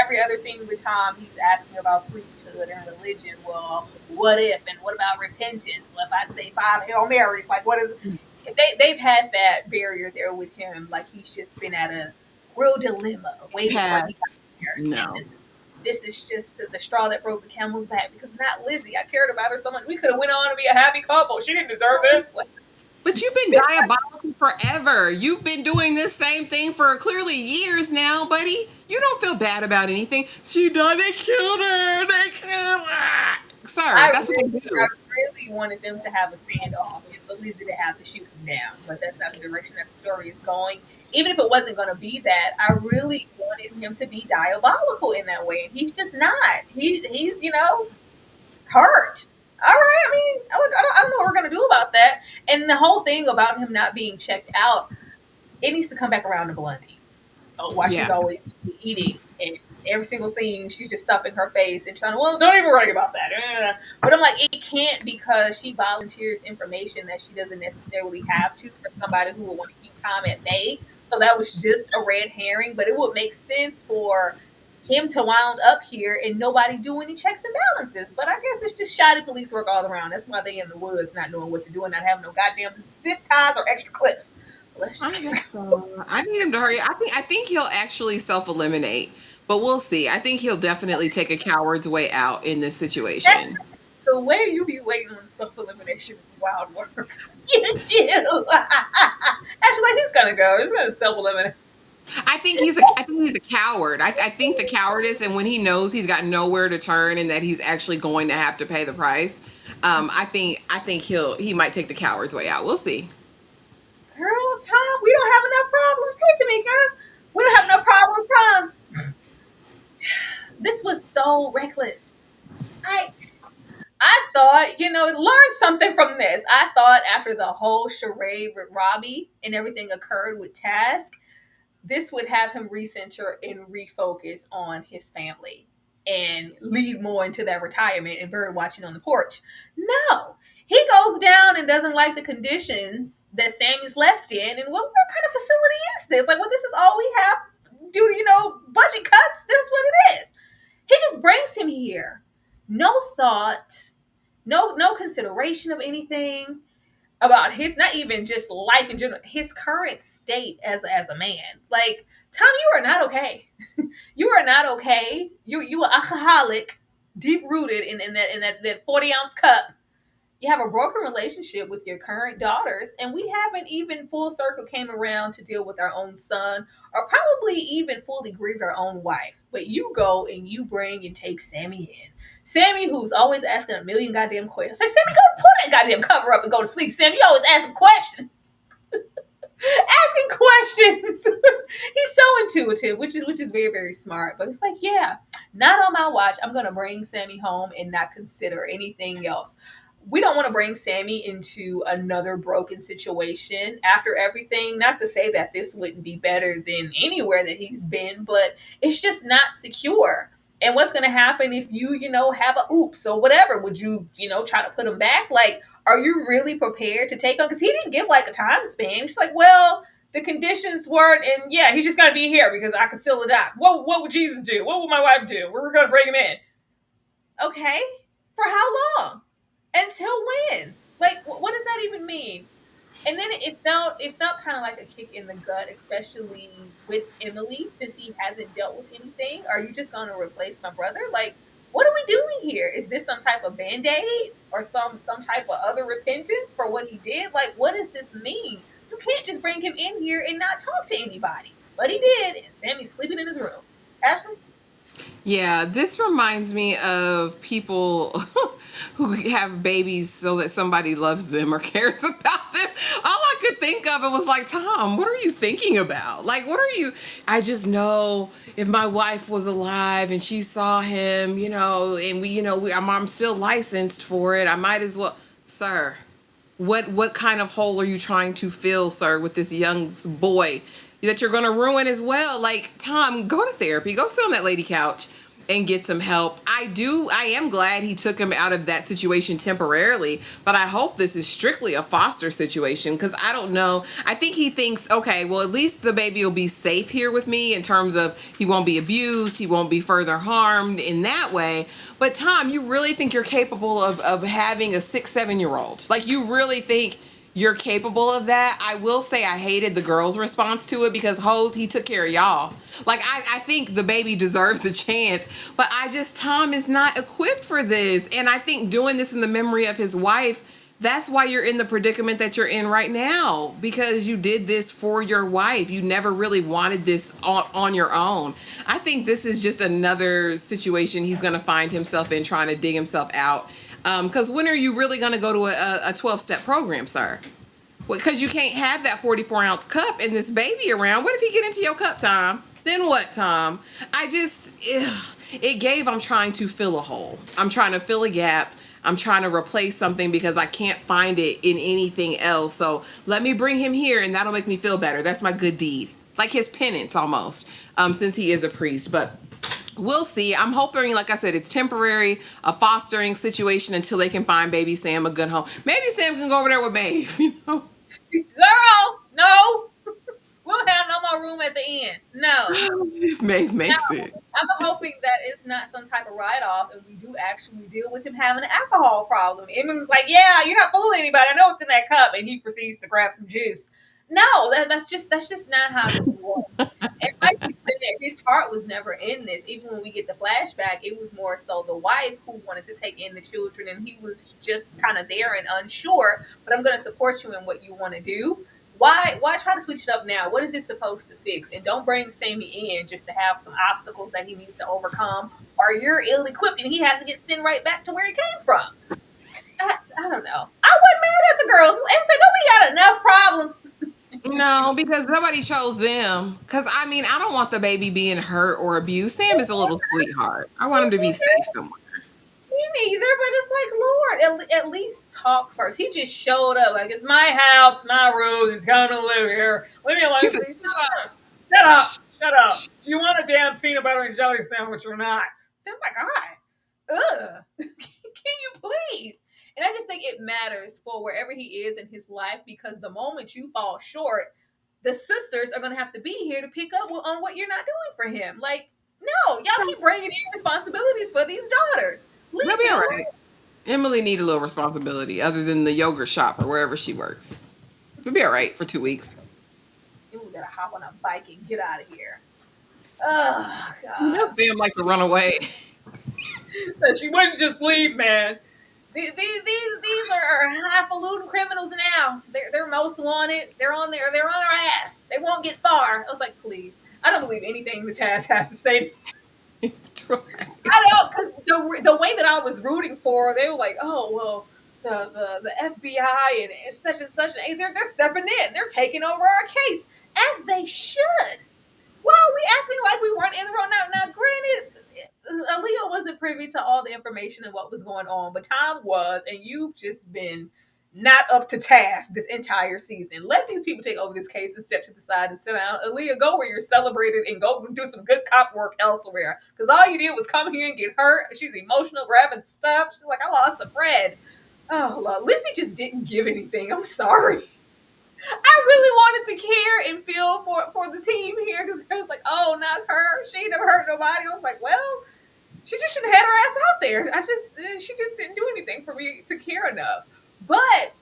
every other scene with Tom, he's asking about priesthood and religion. Well, what if, and what about repentance? Well, if I say 5 Hail Marys, like, what is? They've had that barrier there with him. Like, he's just been at a real dilemma waiting for he got here. No. This is just the straw that broke the camel's back, because not Lizzie. I cared about her so much. We could have went on to be a happy couple. She didn't deserve this. But you've been diabolical forever. You've been doing this same thing for clearly years now, buddy. You don't feel bad about anything. She died. They killed her. Sir, that's what they do. I really wanted them to have a standoff. Lizzie to have to shoot him down, but that's not the direction that the story is going. Even if it wasn't going to be that, I really wanted him to be diabolical in that way, and he's just not. He's hurt. All right, I mean, I don't know what we're going to do about that. And the whole thing about him not being checked out, it needs to come back around to Blondie. Why she's Yeah. always eating, and every single scene she's just stuffing her face and trying to, well, don't even worry about that. But I'm like, it can't, because she volunteers information that she doesn't necessarily have to for somebody who will want to keep Tom at bay. So that was just a red herring, but it would make sense for him to wound up here and nobody do any checks and balances. But I guess it's just shoddy police work all around. That's why they in the woods not knowing what to do and not having no goddamn zip ties or extra clips. Let's I just guess so. I need him to hurry. I think he'll actually self-eliminate, but we'll see. I think he'll definitely take a coward's way out in this That's situation. the way you be waiting on self elimination is wild work. You do. Actually, like, he's gonna go. He's gonna self eliminate. I think he's a coward. I think the cowardice, and when he knows he's got nowhere to turn and that he's actually going to have to pay the price, I think he might take the coward's way out. We'll see. Girl, Tom, we don't have enough problems. Hey, Tamika, we don't have enough problems, Tom. This was so reckless. I I thought, learn something from this. I thought after the whole charade with Robbie and everything occurred with Task, this would have him recenter and refocus on his family and lead more into that retirement and bird watching on the porch. No, he goes down and doesn't like the conditions that Sammy's left in. And what kind of facility is this? Like, well, this is all we have due to, budget cuts. This is what it is. He just brings him here. No thought, no consideration of anything about his, not even just life in general, his current state as a man. Like, Tom, you are not okay. You are not okay. You are alcoholic, deep rooted in that 40-ounce cup. You have a broken relationship with your current daughters, and we haven't even full circle came around to deal with our own son, or probably even fully grieved our own wife. But you go and you bring and take Sammy in. Sammy, who's always asking a million goddamn questions. Say, Sammy, go pull that goddamn cover up and go to sleep. Sammy, you always asking questions. Asking questions. He's so intuitive, which is very, very smart. But it's like, yeah, not on my watch. I'm gonna bring Sammy home and not consider anything else. We don't want to bring Sammy into another broken situation after everything. Not to say that this wouldn't be better than anywhere that he's been, but it's just not secure. And what's going to happen if have a oops or whatever? Would you, try to put him back? Like, are you really prepared to take on? Because he didn't give like a time span. He's like, well, the conditions weren't, and yeah, he's just got to be here because I could still adopt. What would Jesus do? What would my wife do? We're going to bring him in. Okay. For how long? Until when? Like, what does that even mean? And then it felt kind of like a kick in the gut, especially with Emily, since he hasn't dealt with anything. Are you just going to replace my brother? Like, what are we doing here? Is this some type of band-aid or some type of other repentance for what he did? Like, what does this mean? You can't just bring him in here and not talk to anybody. But he did, and Sammy's sleeping in his room. Ashley? Yeah, this reminds me of people who have babies so that somebody loves them or cares about them. All I could think of, it was like, Tom, what are you thinking about? Like, what are you? I just know if my wife was alive and she saw him, and I'm still licensed for it, I might as well, sir. What kind of hole are you trying to fill, sir, with this young boy that you're going to ruin as well? Like, Tom, go to therapy. Go sit on that lady couch and get some help. I am glad he took him out of that situation temporarily, but I hope this is strictly a foster situation, because I don't know. I think he thinks, okay, well, at least the baby will be safe here with me in terms of he won't be abused, he won't be further harmed in that way. But Tom, you really think you're capable of having a 6-7-year-old? Like, you really think you're capable of that? I will say I hated the girl's response to it, because hoes, he took care of y'all. Like, I think the baby deserves a chance, but Tom is not equipped for this. And I think doing this in the memory of his wife, that's why you're in the predicament that you're in right now, because you did this for your wife. You never really wanted this on your own. I think this is just another situation he's going to find himself in, trying to dig himself out. Because when are you really going to go to a 12-step program, sir? Because you can't have that 44-ounce cup and this baby around. What if he get into your cup, Tom? Then what, Tom? It gave, I'm trying to fill a hole. I'm trying to fill a gap. I'm trying to replace something because I can't find it in anything else. So let me bring him here and that'll make me feel better. That's my good deed. Like his penance almost, since he is a priest. But we'll see. I'm hoping, like I said, it's temporary, a fostering situation until they can find baby Sam a good home. Maybe Sam can go over there with Maeve, you know? Girl, no. We don't have no more room at the end. No. If Maeve No. makes it. I'm hoping that it's not some type of write-off and we do actually deal with him having an alcohol problem. Emmy's like, yeah, you're not fooling anybody. I know it's in that cup. And he proceeds to grab some juice. No, that's just not how this works. And like you said, his heart was never in this. Even when we get the flashback, it was more so the wife who wanted to take in the children, and he was just kind of there and unsure. But I'm going to support you in what you want to do. Why try to switch it up now? What is it supposed to fix? And don't bring Sammy in just to have some obstacles that he needs to overcome, or you're ill equipped and he has to get sent right back to where he came from. I don't know. I wasn't mad at the girls. And said, "Don't we got enough problems?" No, because nobody chose them. Because, I mean, I don't want the baby being hurt or abused. Sam is a little sweetheart. I want him to be safe somewhere. Me neither, but it's like, Lord, at least talk first. He just showed up like, it's my house, my rules. He's coming to live here. Leave me alone. He He said, said, shut up, shut up. Do you want a damn peanut butter and jelly sandwich or not? I said, oh my God, ugh, can you please? And I just think it matters for wherever he is in his life, because the moment you fall short, the sisters are going to have to be here to pick up on what you're not doing for him. Like, no, y'all keep bringing in responsibilities for these daughters. they'll Leave be me all alone. right. Emily need a little responsibility other than the yogurt shop or wherever she works. We'll be all right for 2 weeks. We gotta hop on a bike and get out of here. Oh You know God! Sam like to run away. So she wouldn't just leave, man. These are highfalutin criminals now. They're most wanted. They're on there. They're on their ass. They won't get far. I was like, please. I don't believe anything the task has to say. I don't, because the way that I was rooting for, they were like, oh well, the FBI and such and they're stepping in. They're taking over our case, as they should. Why are we acting like we weren't in the wrong? Now, granted, Aaliyah wasn't privy to all the information and what was going on, but Tom was, and you've just been not up to task this entire season. Let these people take over this case and step to the side and sit down. Aaliyah, go where you're celebrated and go do some good cop work elsewhere. Because all you did was come here and get hurt. She's emotional, grabbing stuff. She's like, I lost a friend. Oh, Lord. Lizzie just didn't give anything. I'm sorry. I really wanted to care and feel for the team here, because it was like, oh, not her. She never hurt nobody. I was like, well, she just shouldn't have had her ass out there. She just didn't do anything for me to care enough. But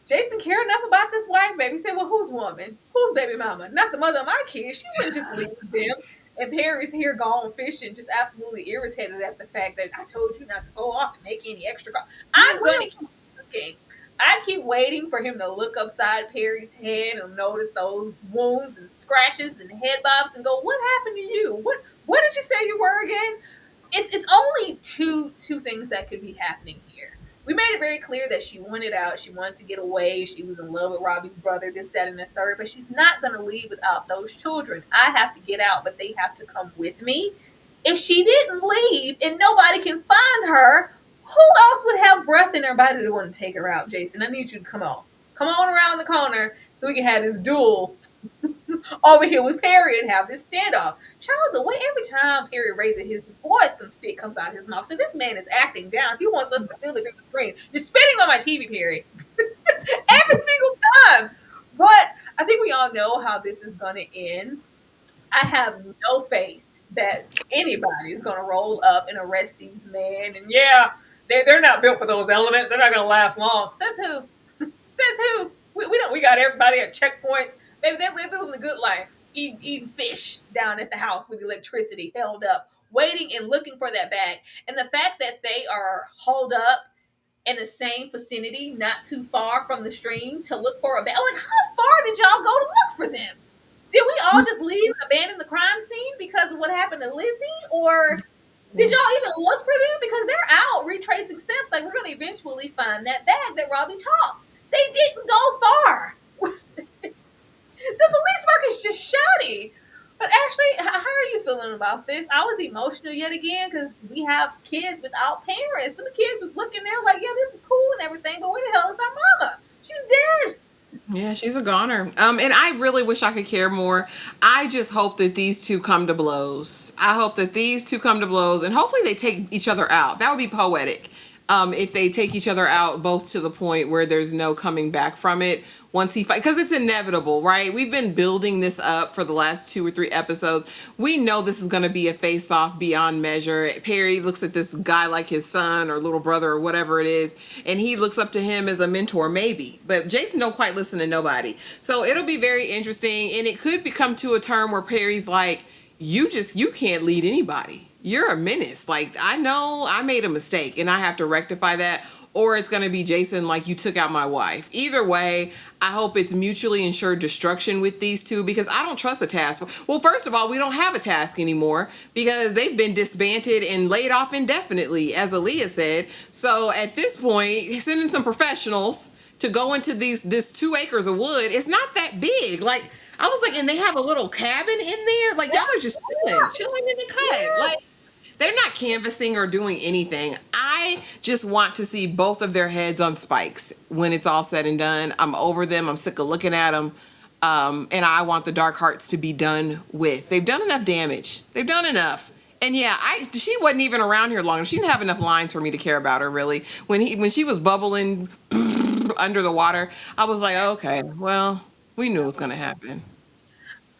Jason cared enough about this wife, baby. He said, well, whose woman? Whose baby mama? Not the mother of my kids. She wouldn't just leave them. And Perry's here gone fishing, just absolutely irritated at the fact that I told you not to go off and make any extra calls. I'm going to keep looking. I keep waiting for him to look upside Perry's head and notice those wounds and scratches and head bobs and go, what happened to you? What did you say you were again? It's only two things that could be happening here. We made it very clear that she wanted out. She wanted to get away. She was in love with Robbie's brother, this, that, and the third. But she's not going to leave without those children. I have to get out, but they have to come with me. If she didn't leave and nobody can find her, who else would have breath in their body to want to take her out, Jason? I need you to come on. Come on around the corner so we can have this duel over here with Perry and have this standoff. Child, the way every time Perry raises his voice, some spit comes out of his mouth. So this man is acting down. He wants us to feel it through the screen. You're spitting on my TV, Perry. Every single time. But I think we all know how this is going to end. I have no faith that anybody is going to roll up and arrest these men. And yeah, they're not built for those elements. They're not going to last long. Says who? Says who? We got everybody at checkpoints. They're living the good life, eating fish down at the house with electricity held up, waiting and looking for that bag. And the fact that they are holed up in the same vicinity, not too far from the stream, to look for a bag. Like, how far did y'all go to look for them? Did we all just leave and abandon the crime scene because of what happened to Lizzie? Or Did y'all even look for them? Because they're out retracing steps. Like, we're going to eventually find that bag that Robbie tossed. They didn't go far. The police work is just shoddy. But actually, how are you feeling about this? I was emotional yet again because we have kids without parents. The kids was looking there like, yeah, this is cool and everything, but where the hell is our mama? She's dead. Yeah, she's a goner. And I really wish I could care more. I just hope that these two come to blows. I hope that these two come to blows, and hopefully they take each other out. That would be poetic. If they take each other out, both to the point where there's no coming back from it once he fight, because it's inevitable, right? We've been building this up for the last 2 or 3 episodes. We know this is going to be a face off beyond measure. Perry looks at this guy like his son or little brother or whatever it is, and he looks up to him as a mentor, maybe. But Jason don't quite listen to nobody, so it'll be very interesting, and it could become to a term where Perry's like, you can't lead anybody. You're a menace. Like, I know I made a mistake and I have to rectify that. Or it's going to be Jason, like, you took out my wife. Either way, I hope it's mutually ensured destruction with these two, because I don't trust the task. Well, first of all, we don't have a task anymore because they've been disbanded and laid off indefinitely, as Aaliyah said. So at this point, sending some professionals to go into this 2 acres of wood, it's not that big. Like, I was like, and they have a little cabin in there. Like, y'all are just chilling in the cut. Like, they're not canvassing or doing anything. I just want to see both of their heads on spikes when it's all said and done. I'm over them. I'm sick of looking at them. And I want the Dark Hearts to be done with. They've done enough damage. They've done enough. And yeah, she wasn't even around here long. She didn't have enough lines for me to care about her, really. When she was bubbling under the water, I was like, okay, well, we knew it was going to happen.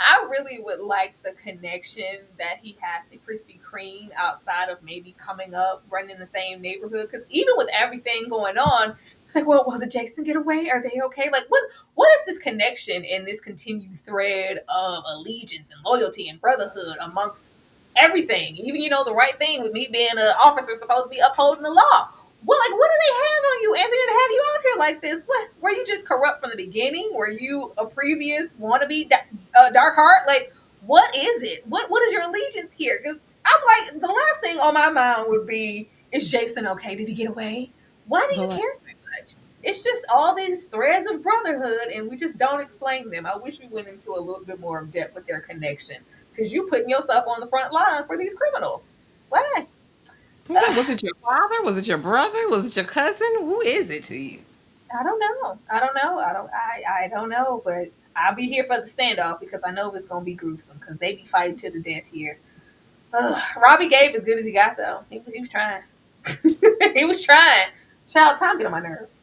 I really would like the connection that he has to Krispy Kreme outside of maybe coming up, running in the same neighborhood. Because even with everything going on, it's like, well, did Jason get away? Are they okay? Like, what is this connection in this continued thread of allegiance and loyalty and brotherhood amongst everything? Even, the right thing with me being an officer supposed to be upholding the law. Well, like, what do they have on you, Anthony, to have you out here like this? What, were you just corrupt from the beginning? Were you a previous wannabe Dark Heart? Like, what is it? What is your allegiance here? Because I'm like, the last thing on my mind would be, is Jason okay? Did he get away? Why do you care so much? It's just all these threads of brotherhood, and we just don't explain them. I wish we went into a little bit more in depth with their connection, because you putting yourself on the front line for these criminals. Why? Was it your father? Was it your brother? Was it your cousin? Who is it to you? I don't know. I don't know, but I'll be here for the standoff because I know it's gonna be gruesome because they be fighting to the death here. Robbie gave as good as he got though. He was trying. He was trying. Child, Tom get on my nerves.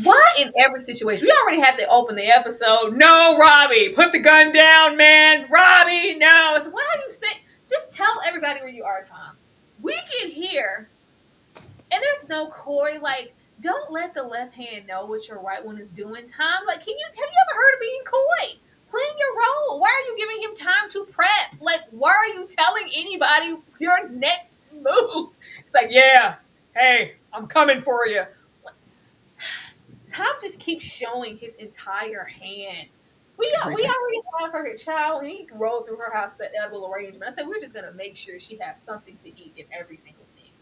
Why in every situation? We already had to open the episode. No, Robbie, put the gun down, man. Robbie, no. So why are you saying? Just tell everybody where you are, Tom. We get here, and there's no Corey. Like, don't let the left hand know what your right one is doing, Tom. Like, have you ever heard of being coy? Playing your role. Why are you giving him time to prep? Like, why are you telling anybody your next move? It's like, yeah, hey, I'm coming for you. Tom just keeps showing his entire hand. We already have her child, and he rolled through her house that edible arrangement. I said, we're just going to make sure she has something to eat in every single scene.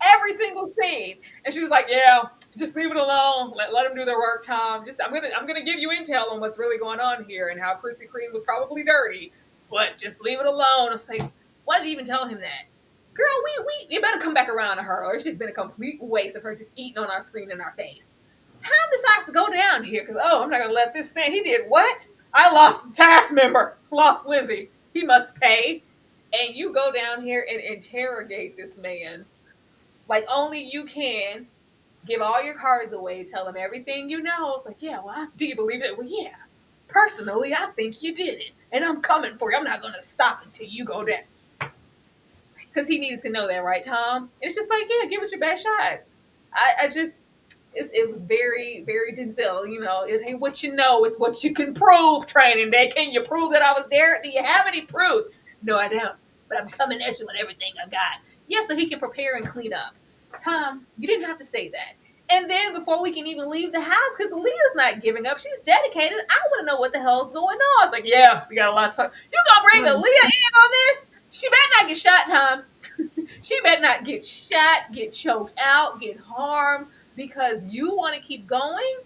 Every single scene. And she's like, yeah, just leave it alone. Let them do their work, Tom. I'm gonna give you intel on what's really going on here and how Krispy Kreme was probably dirty, but just leave it alone. I was like, why did you even tell him that? Girl, you better come back around to her, or it's just been a complete waste of her just eating on our screen in our face. Tom decides to go down here because, I'm not going to let this stand. He did what? I lost the task member. Lost Lizzie. He must pay. And you go down here and interrogate this man like only you can. Give all your cards away. Tell him everything you know. It's like, yeah, well, do you believe it? Well, yeah. Personally, I think you did it. And I'm coming for you. I'm not going to stop until you go down. Because he needed to know that, right, Tom? It's just like, yeah, give it your best shot. It was very, very Denzel. It ain't what you know, it's what you can prove. Training Day. Can you prove that I was there? Do you have any proof? No, I don't. But I'm coming at you with everything I got. Yeah, so he can prepare and clean up. Tom, you didn't have to say that. And then before we can even leave the house, because Leah's not giving up, she's dedicated. I want to know what the hell's going on. It's like, yeah, we got a lot to talk. You gonna bring Aaliyah in on this? She better not get shot, Tom. She better not get shot, get choked out, get harmed because you want to keep going.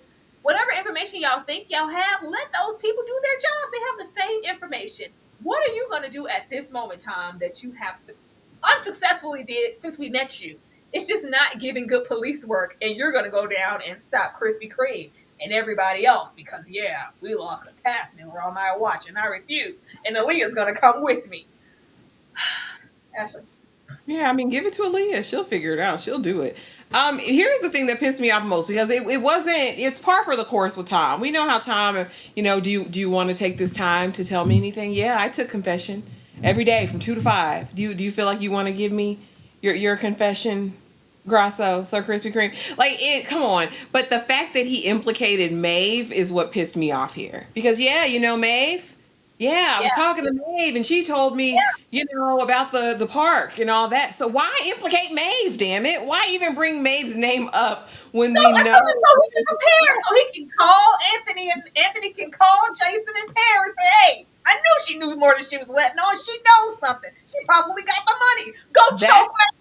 Whatever information y'all think y'all have, let those people do their jobs. They have the same information. What are you going to do at this moment, Tom, that you have unsuccessfully did since we met you? It's just not giving good police work, and you're going to go down and stop Krispy Kreme and everybody else because, yeah, we lost a task member on my watch, and I refuse. And Aaliyah's going to come with me. Ashley. Yeah, I mean, give it to Aaliyah. She'll figure it out. She'll do it. Here's the thing that pissed me off most because it wasn't. It's par for the course with Tom. We know how Tom. Do you want to take this time to tell me anything? Yeah, I took confession every day from 2 to 5. Do you feel like you want to give me your confession, Grasso, Sir Krispy Kreme? Like it. Come on. But the fact that he implicated Maeve is what pissed me off here. Because yeah, Maeve. Yeah, I was Yeah. talking to Maeve and she told me, about the park and all that. So why implicate Maeve, damn it? Why even bring Maeve's name up when So we I know? told you so he can prepare, so he can call Anthony, and Anthony can call Jason and Paris and say, "Hey, I knew she knew more than she was letting on. She knows something. She probably got the money. Go That choke her."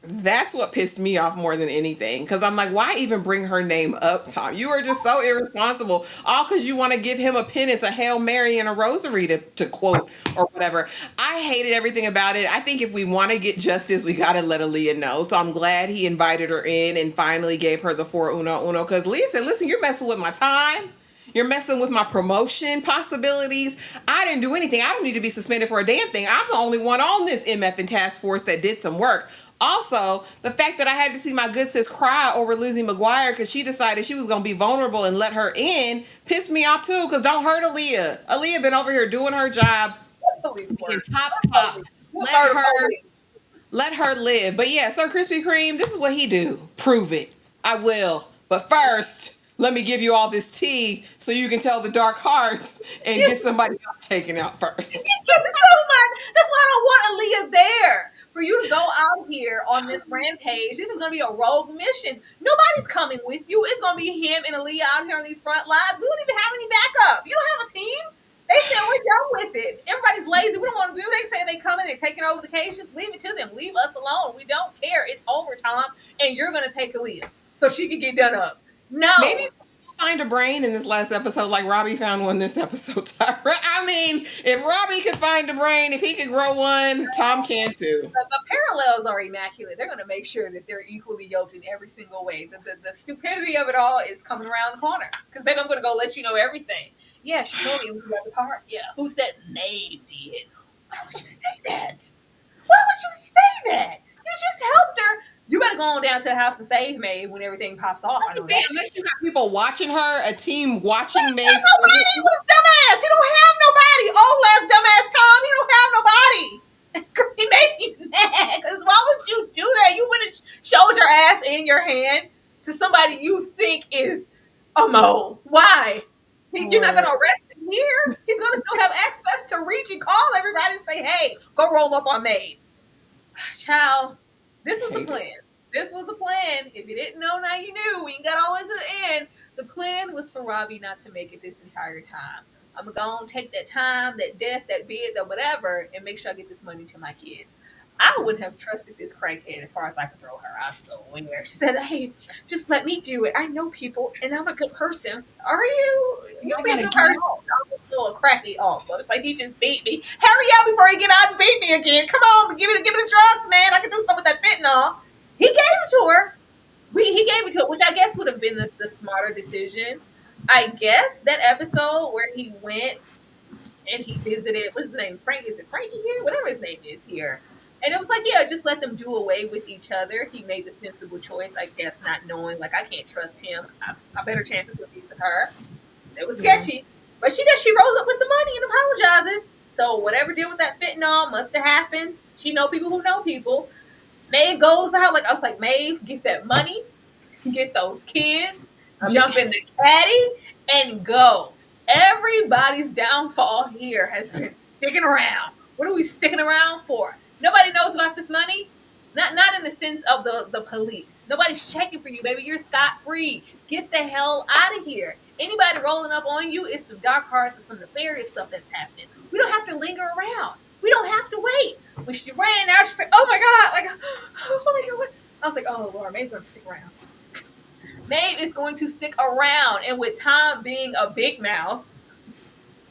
that's what pissed me off more than anything. Cause I'm like, why even bring her name up, Tom? You are just so irresponsible. All because you want to give him a penance, a Hail Mary, and a rosary to quote or whatever. I hated everything about it. I think if we want to get justice, we gotta let Aaliyah know. So I'm glad he invited her in and finally gave her the 4-1. Cause Leah said, listen, you're messing with my time. You're messing with my promotion possibilities. I didn't do anything. I don't need to be suspended for a damn thing. I'm the only one on this MF and task force that did some work. Also, the fact that I had to see my good sis cry over Lizzie McGuire because she decided she was going to be vulnerable and let her in pissed me off too. Because don't hurt Aaliyah. Aaliyah been over here doing her job, Police being work. top top. Police. You Let murder her police. let her live. But yeah, Sir Krispy Kreme, this is what he do. Prove it. I will. But first, let me give you all this tea so you can tell the dark hearts and get somebody else taken out first. So much. That's why I don't want Aaliyah there. For you to go out here on this rampage, this is going to be a rogue mission. Nobody's coming with you. It's going to be him and Aaliyah out here on these front lines. We don't even have any backup. You don't have a team. They said we're done with it. Everybody's lazy. We don't want to do. They say they coming and taking over the cage. Just leave it to them. Leave us alone. We don't care. It's overtime, and you're going to take Aaliyah so she can get done up. Maybe No. find a brain in this last episode like Robbie found one this episode, Tyra. I mean, if Robbie could find a brain, if he could grow one, Tom can too. The parallels are immaculate. They're going to make sure that they're equally yoked in every single way. The stupidity of it all is coming around the corner. Because, baby, I'm going to go let you know everything. Yeah, she told me it was the other part. Yeah, who said Maeve did? Why would you say that? Why would you say that? You just helped her. You better go on down to the house and save Maeve when everything pops off. I know that. Unless you got people watching her, a team watching Maeve. Nobody was dumbass. He don't have nobody. Old ass dumbass Tom. He don't have nobody. He made me mad. Because why would you do that? You would have showed your ass in your hand to somebody you think is a mole. Why? You're not going to arrest him here. He's going to still have access to reach and call everybody and say, hey, go roll up on Maeve. Child, this was the plan. This was the plan. If you didn't know, now you knew. We got all the way to the end. The plan was for Robbie not to make it this entire time. I'm going to go and take that time, that death, that bid, that whatever, and make sure I get this money to my kids. I wouldn't have trusted this crackhead as far as I could throw her. I swear. She said, hey, just let me do it. I know people, and I'm a good person. Are you? You be a good person. I'm still a crackhead also. It's like he just beat me. Hurry up before he get out and beat me again. Come on, give me the drugs, man. I can do something with that fentanyl. He gave it to her. He gave it to her, which I guess would have been the smarter decision. I guess that episode where he went and he visited, what's his name? Frank, is it Frankie here? Whatever his name is here. And it was like, yeah, just let them do away with each other. He made the sensible choice, I guess, not knowing, like, I can't trust him. I better chances would be with her. It was sketchy. But she rose up with the money and apologizes. So whatever deal with that fentanyl must have happened. She know people who know people. Maeve goes out, like, I was like, Maeve, get that money, get those kids, jump in the caddy, and go. Everybody's downfall here has been sticking around. What are we sticking around for? Nobody knows about this money. Not in the sense of the police. Nobody's checking for you, baby. You're scot-free. Get the hell out of here. Anybody rolling up on you is some dark hearts or some nefarious stuff that's happening. We don't have to linger around. We don't have to wait. When she ran out, she's like, oh my God, like, oh my God. What? I was like, oh Lord, Maeve's going to stick around. Maeve is going to stick around. And with Tom being a big mouth,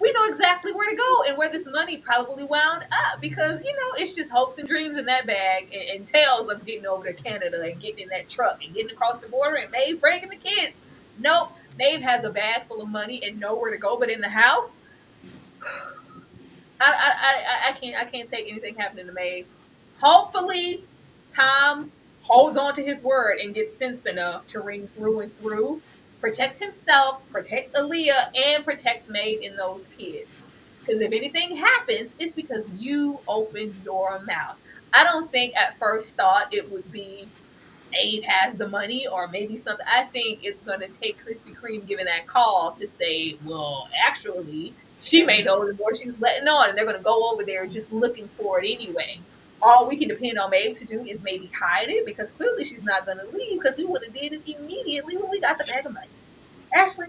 we know exactly where to go and where this money probably wound up because, it's just hopes and dreams in that bag and tales of getting over to Canada and getting in that truck and getting across the border and Maeve breaking the kids. Nope. Maeve has a bag full of money and nowhere to go but in the house. I can't take anything happening to Maeve. Hopefully, Tom holds on to his word and gets sense enough to ring through and through, protects himself, protects Aaliyah, and protects Maeve and those kids. Because if anything happens, it's because you opened your mouth. I don't think at first thought it would be Maeve has the money or maybe something. I think it's going to take Krispy Kreme giving that call to say, well, actually, she may know the more she's letting on, and they're going to go over there just looking for it anyway. All we can depend on Maeve to do is maybe hide it because clearly she's not going to leave because we would have did it immediately when we got the bag of money. Ashley,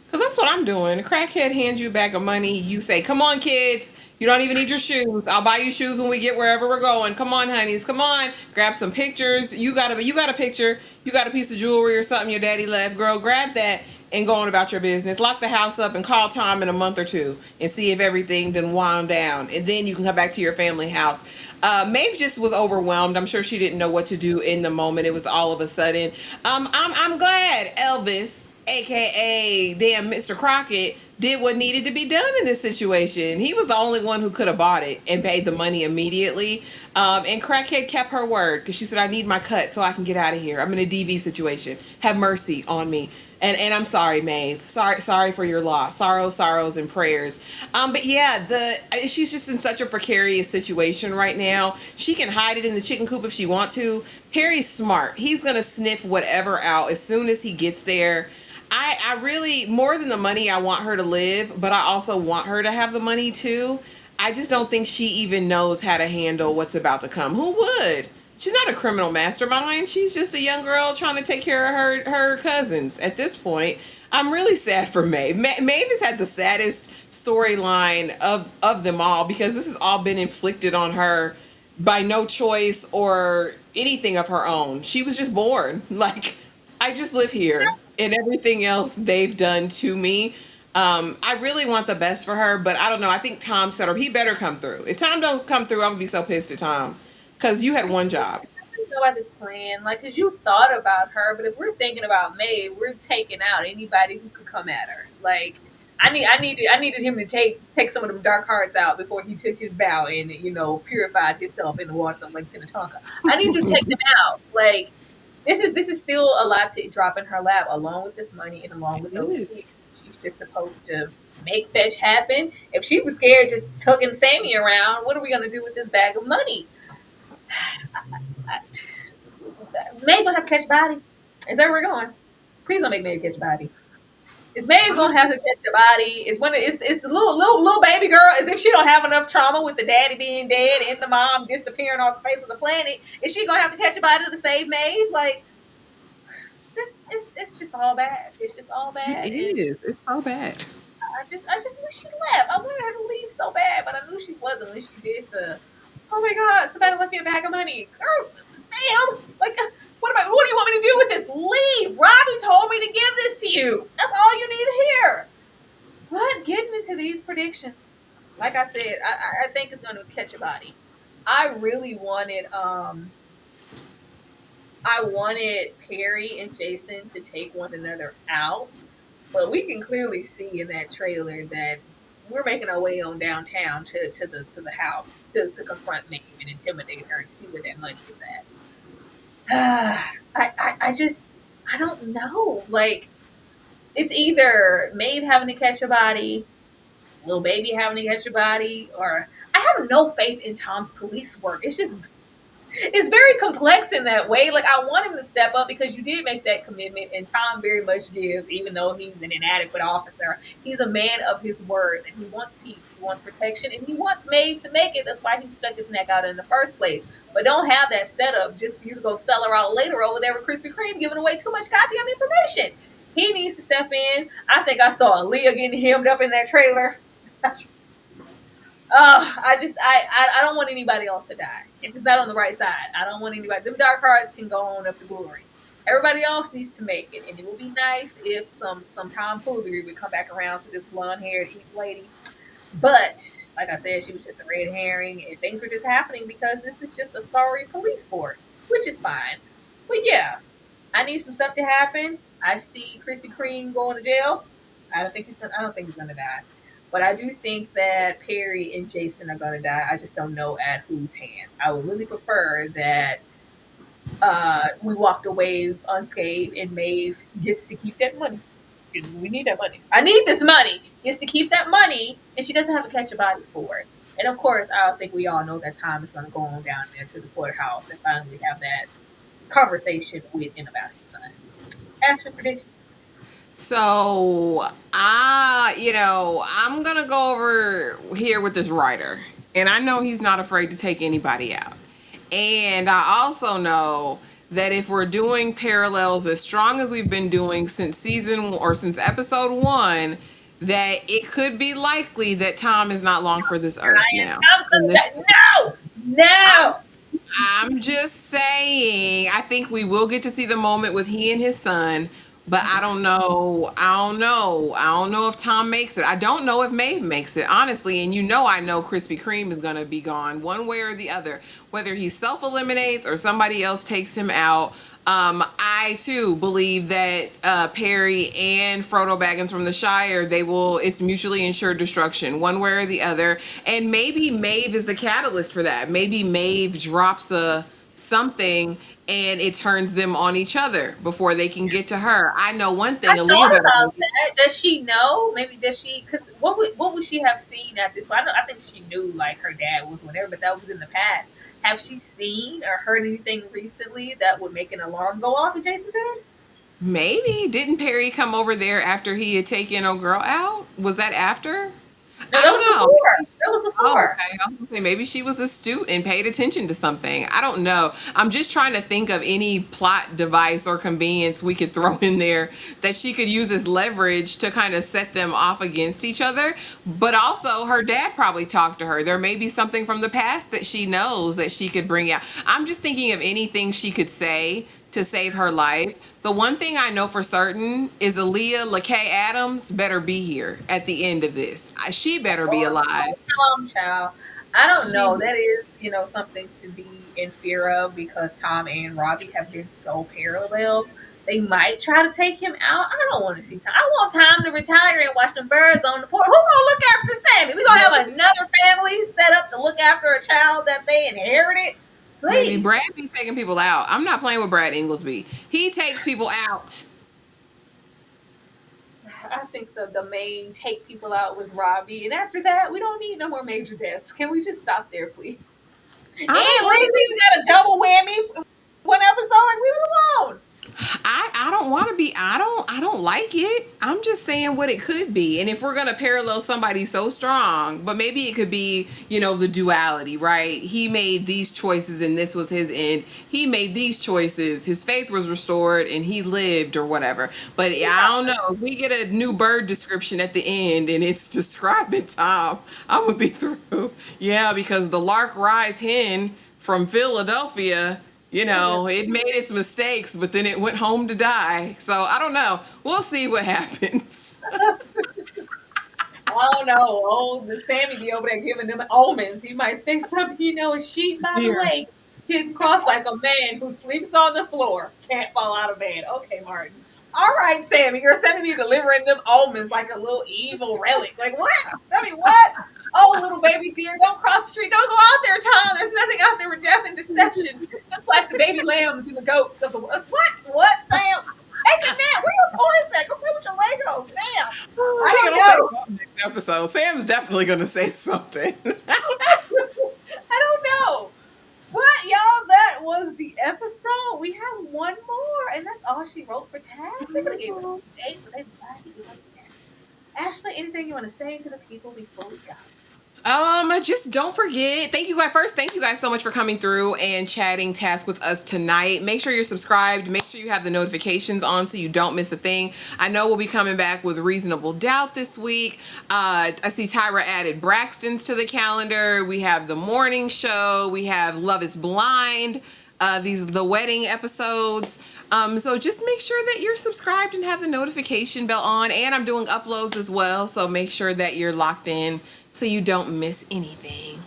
Because that's what I'm doing. A crackhead hands you a bag of money. You say, come on, kids. You don't even need your shoes. I'll buy you shoes when we get wherever we're going. Come on, honeys. Come on. Grab some pictures. You got a picture. You got a piece of jewelry or something your daddy left. Girl, grab that and go on about your business. Lock the house up and call Tom in a month or two and see if everything done wound down. And then you can come back to your family house. Maeve just was overwhelmed. I'm sure she didn't know what to do in the moment. It was all of a sudden. I'm glad Elvis, aka damn Mr. Crockett, did what needed to be done in this situation. He was the only one who could have bought it and paid the money immediately. And Crackhead kept her word because she said, I need my cut so I can get out of here. I'm in a DV situation. Have mercy on me. And I'm sorry, Maeve. Sorry for your loss. Sorrows, and prayers. But yeah, she's just in such a precarious situation right now. She can hide it in the chicken coop if she want to. Perry's smart. He's gonna sniff whatever out as soon as he gets there. I really, more than the money, I want her to live, but I also want her to have the money too. I just don't think she even knows how to handle what's about to come. Who would? She's not a criminal mastermind. She's just a young girl trying to take care of her cousins. At this point, I'm really sad for Maeve. Maeve has had the saddest storyline of them all because this has all been inflicted on her by no choice or anything of her own. She was just born. Like, I just live here, and everything else they've done to me. I really want the best for her, but I don't know. I think Tom said, or he better come through. If Tom don't come through, I'm gonna be so pissed at Tom because you had one job. you know about this plan, like, because you thought about her, but if we're thinking about Maeve, we're taking out anybody who could come at her. Like, I needed him to take some of them dark hearts out before he took his bow and purified himself in the water, something like Pinnatonka. I need you to take them out. Like, this is still a lot to drop in her lap, along with this money and along with It those is. kids. She's just supposed to make fetch happen. If she was scared just tugging Sammy around, what are we gonna do with this bag of money? Maeve gonna have to catch a body. Is that where we're going? Please don't make Maeve catch a body. Is Maeve gonna have to catch a body? Is the little baby girl? As if she don't have enough trauma with the daddy being dead and the mom disappearing off the face of the planet. Is she gonna have to catch a body to save Maeve? Like, this, it's just all bad. It's just all It bad, and is. It's so bad. I just wish she left. I wanted her to leave so bad, but I knew she wasn't when she did the. Oh my God! Somebody left me a bag of money, girl. Ma'am, like, what do you want me to do with this? Leave. Robbie told me to give this to you. That's all you need to hear. But getting into these predictions, like I said, I think it's going to catch a body. I really wanted Perry and Jason to take one another out, but we can clearly see in that trailer that we're making our way on downtown to the house to confront Maeve and intimidate her and see where that money is at. I don't know. Like, it's either Maeve having to catch a body, little baby having to catch a body, or I have no faith in Tom's police work. It's very complex in that way. Like, I want him to step up because you did make that commitment, and Tom very much gives, even though he's an inadequate officer. He's a man of his words, and he wants peace, he wants protection, and he wants Maeve to make it. That's why he stuck his neck out in the first place. But don't have that set up just for you to go sell her out later over there with Krispy Kreme giving away too much goddamn information. He needs to step in. I think I saw Aaliyah getting hemmed up in that trailer. I don't want anybody else to die. If it's not on the right side, I don't want anybody. Them dark hearts can go on up to glory. Everybody else needs to make it, and it would be nice if some tomfoolery would come back around to this blonde haired lady. But like I said, she was just a red herring, and things were just happening because this is just a sorry police force, which is fine. But yeah, I need some stuff to happen. I see Krispy Kreme going to jail. I don't think he's gonna die. But I do think that Perry and Jason are gonna die. I just don't know at whose hand. I would really prefer that we walked away unscathed and Maeve gets to keep that money. We need that money. I need this money. Gets to keep that money, and she doesn't have to catch a body for it. And of course, I think we all know that Tom is going to go on down there to the courthouse and finally have that conversation with him about his son. Action predictions. So, I'm gonna go over here with this writer, and I know he's not afraid to take anybody out. And I also know that if we're doing parallels as strong as we've been doing since season or since episode one, that it could be likely that Tom is not long for this earth Ryan, now. Tom's And gonna this, die. No, I'm no. I'm just saying, I think we will get to see the moment with he and his son, but I don't know. I don't know. I don't know if Tom makes it. I don't know if Maeve makes it, honestly. And I know Krispy Kreme is going to be gone one way or the other, whether he self eliminates or somebody else takes him out. I too believe that Perry and Frodo Baggins from the Shire, they will. It's mutually insured destruction, one way or the other. And maybe Maeve is the catalyst for that. Maybe Maeve drops a something and it turns them on each other before they can get to her. I know one I thing, Aaliyah thought better about believe. that. Does she know? Maybe does she? Because what would she have seen at this point? I think she knew like her dad was whatever, but that was in the past. Have she seen or heard anything recently that would make an alarm go off in Jason's head? Maybe didn't Perry come over there after he had taken old girl out? Was that after? No, I that don't was know. before. Maybe. That was Oh, before. okay. I was gonna say maybe she was astute and paid attention to something. I don't know. I'm just trying to think of any plot device or convenience we could throw in there that she could use as leverage to kind of set them off against each other. But also, her dad probably talked to her. There may be something from the past that she knows that she could bring out. I'm just thinking of anything she could say to save her life. The one thing I know for certain is Aaliyah LaKay Adams better be here at the end of this. She better be Or alive. Child. I don't know. She That is, something to be in fear of because Tom and Robbie have been so parallel. They might try to take him out. I don't want to see Tom. I want Tom to retire and watch them birds on the porch. Who gonna look after Sammy? We gonna have another family set up to look after a child that they inherited. Baby Please. Brad be taking people out. I'm not playing with Brad Inglesby. He takes people out. I think the main take people out was Robbie, and after that, we don't need no more major deaths. Can we just stop there, please? And I don't want to Lacey, we got a double whammy. One episode, like leave it alone. I don't want to be I don't like it. I'm just saying what it could be. And if we're going to parallel somebody so strong, but maybe it could be, the duality, right? He made these choices and this was his end. He made these choices, his faith was restored and he lived or whatever. But I don't know. If we get a new bird description at the end and it's describing Tom, I'm going to be through. Yeah, because the Lark Rise hen from Philadelphia, it made its mistakes, but then it went home to die. So I don't know. We'll see what happens. I don't know. Oh, the Sammy be over there giving them omens. He might say something, a sheep by the Dear. lake should cross like a man who sleeps on the floor, can't fall out of bed. Okay, Martin. All right, Sammy, you're sending me delivering them omens like a little evil relic. Like what? Sammy, what? Oh, little baby deer, don't cross the street. Don't go out there, Tom. There's nothing out there but death and deception. Just like the baby lambs and the goats of the world. What? What, Sam? Take a nap. Where your toys at? Go play with your Legos. Sam. He I gonna don't say know. something next episode. Sam's definitely gonna say something. I don't know. But y'all, that was the episode. We have one more, and that's all she wrote for Taz. They could have gave us a cute date, but they decided to give us that. Ashley, anything you want to say to the people before we go? Just don't forget. Thank you guys. First, thank you guys so much for coming through and chatting task with us tonight. Make sure you're subscribed. Make sure you have the notifications on so you don't miss a thing. I know we'll be coming back with Reasonable Doubt this week. I see Tyra added Braxton's to the calendar. We have the morning show. We have Love is Blind. The wedding episodes. So just make sure that you're subscribed and have the notification bell on. And I'm doing uploads as well. So make sure that you're locked in so you don't miss anything.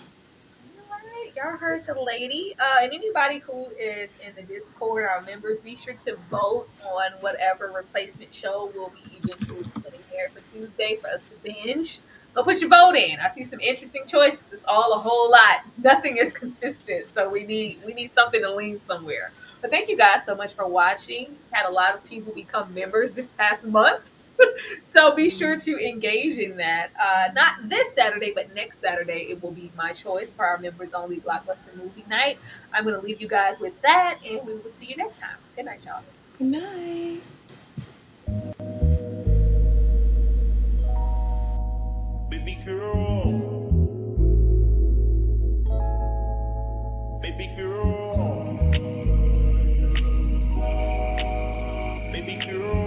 All right, y'all heard the lady. And anybody who is in the Discord, our members, be sure to vote on whatever replacement show we'll be eventually putting there for Tuesday for us to binge. So put your vote in. I see some interesting choices. It's all a whole lot. Nothing is consistent. So we need something to lean somewhere. But thank you guys so much for watching. Had a lot of people become members this past month. So be sure to engage in that. Not this Saturday, but next Saturday, it will be my choice for our members only Blockbuster movie night. I'm going to leave you guys with that, and we will see you next time. Good night, y'all. Good night. Baby girl. Baby girl. Baby girl.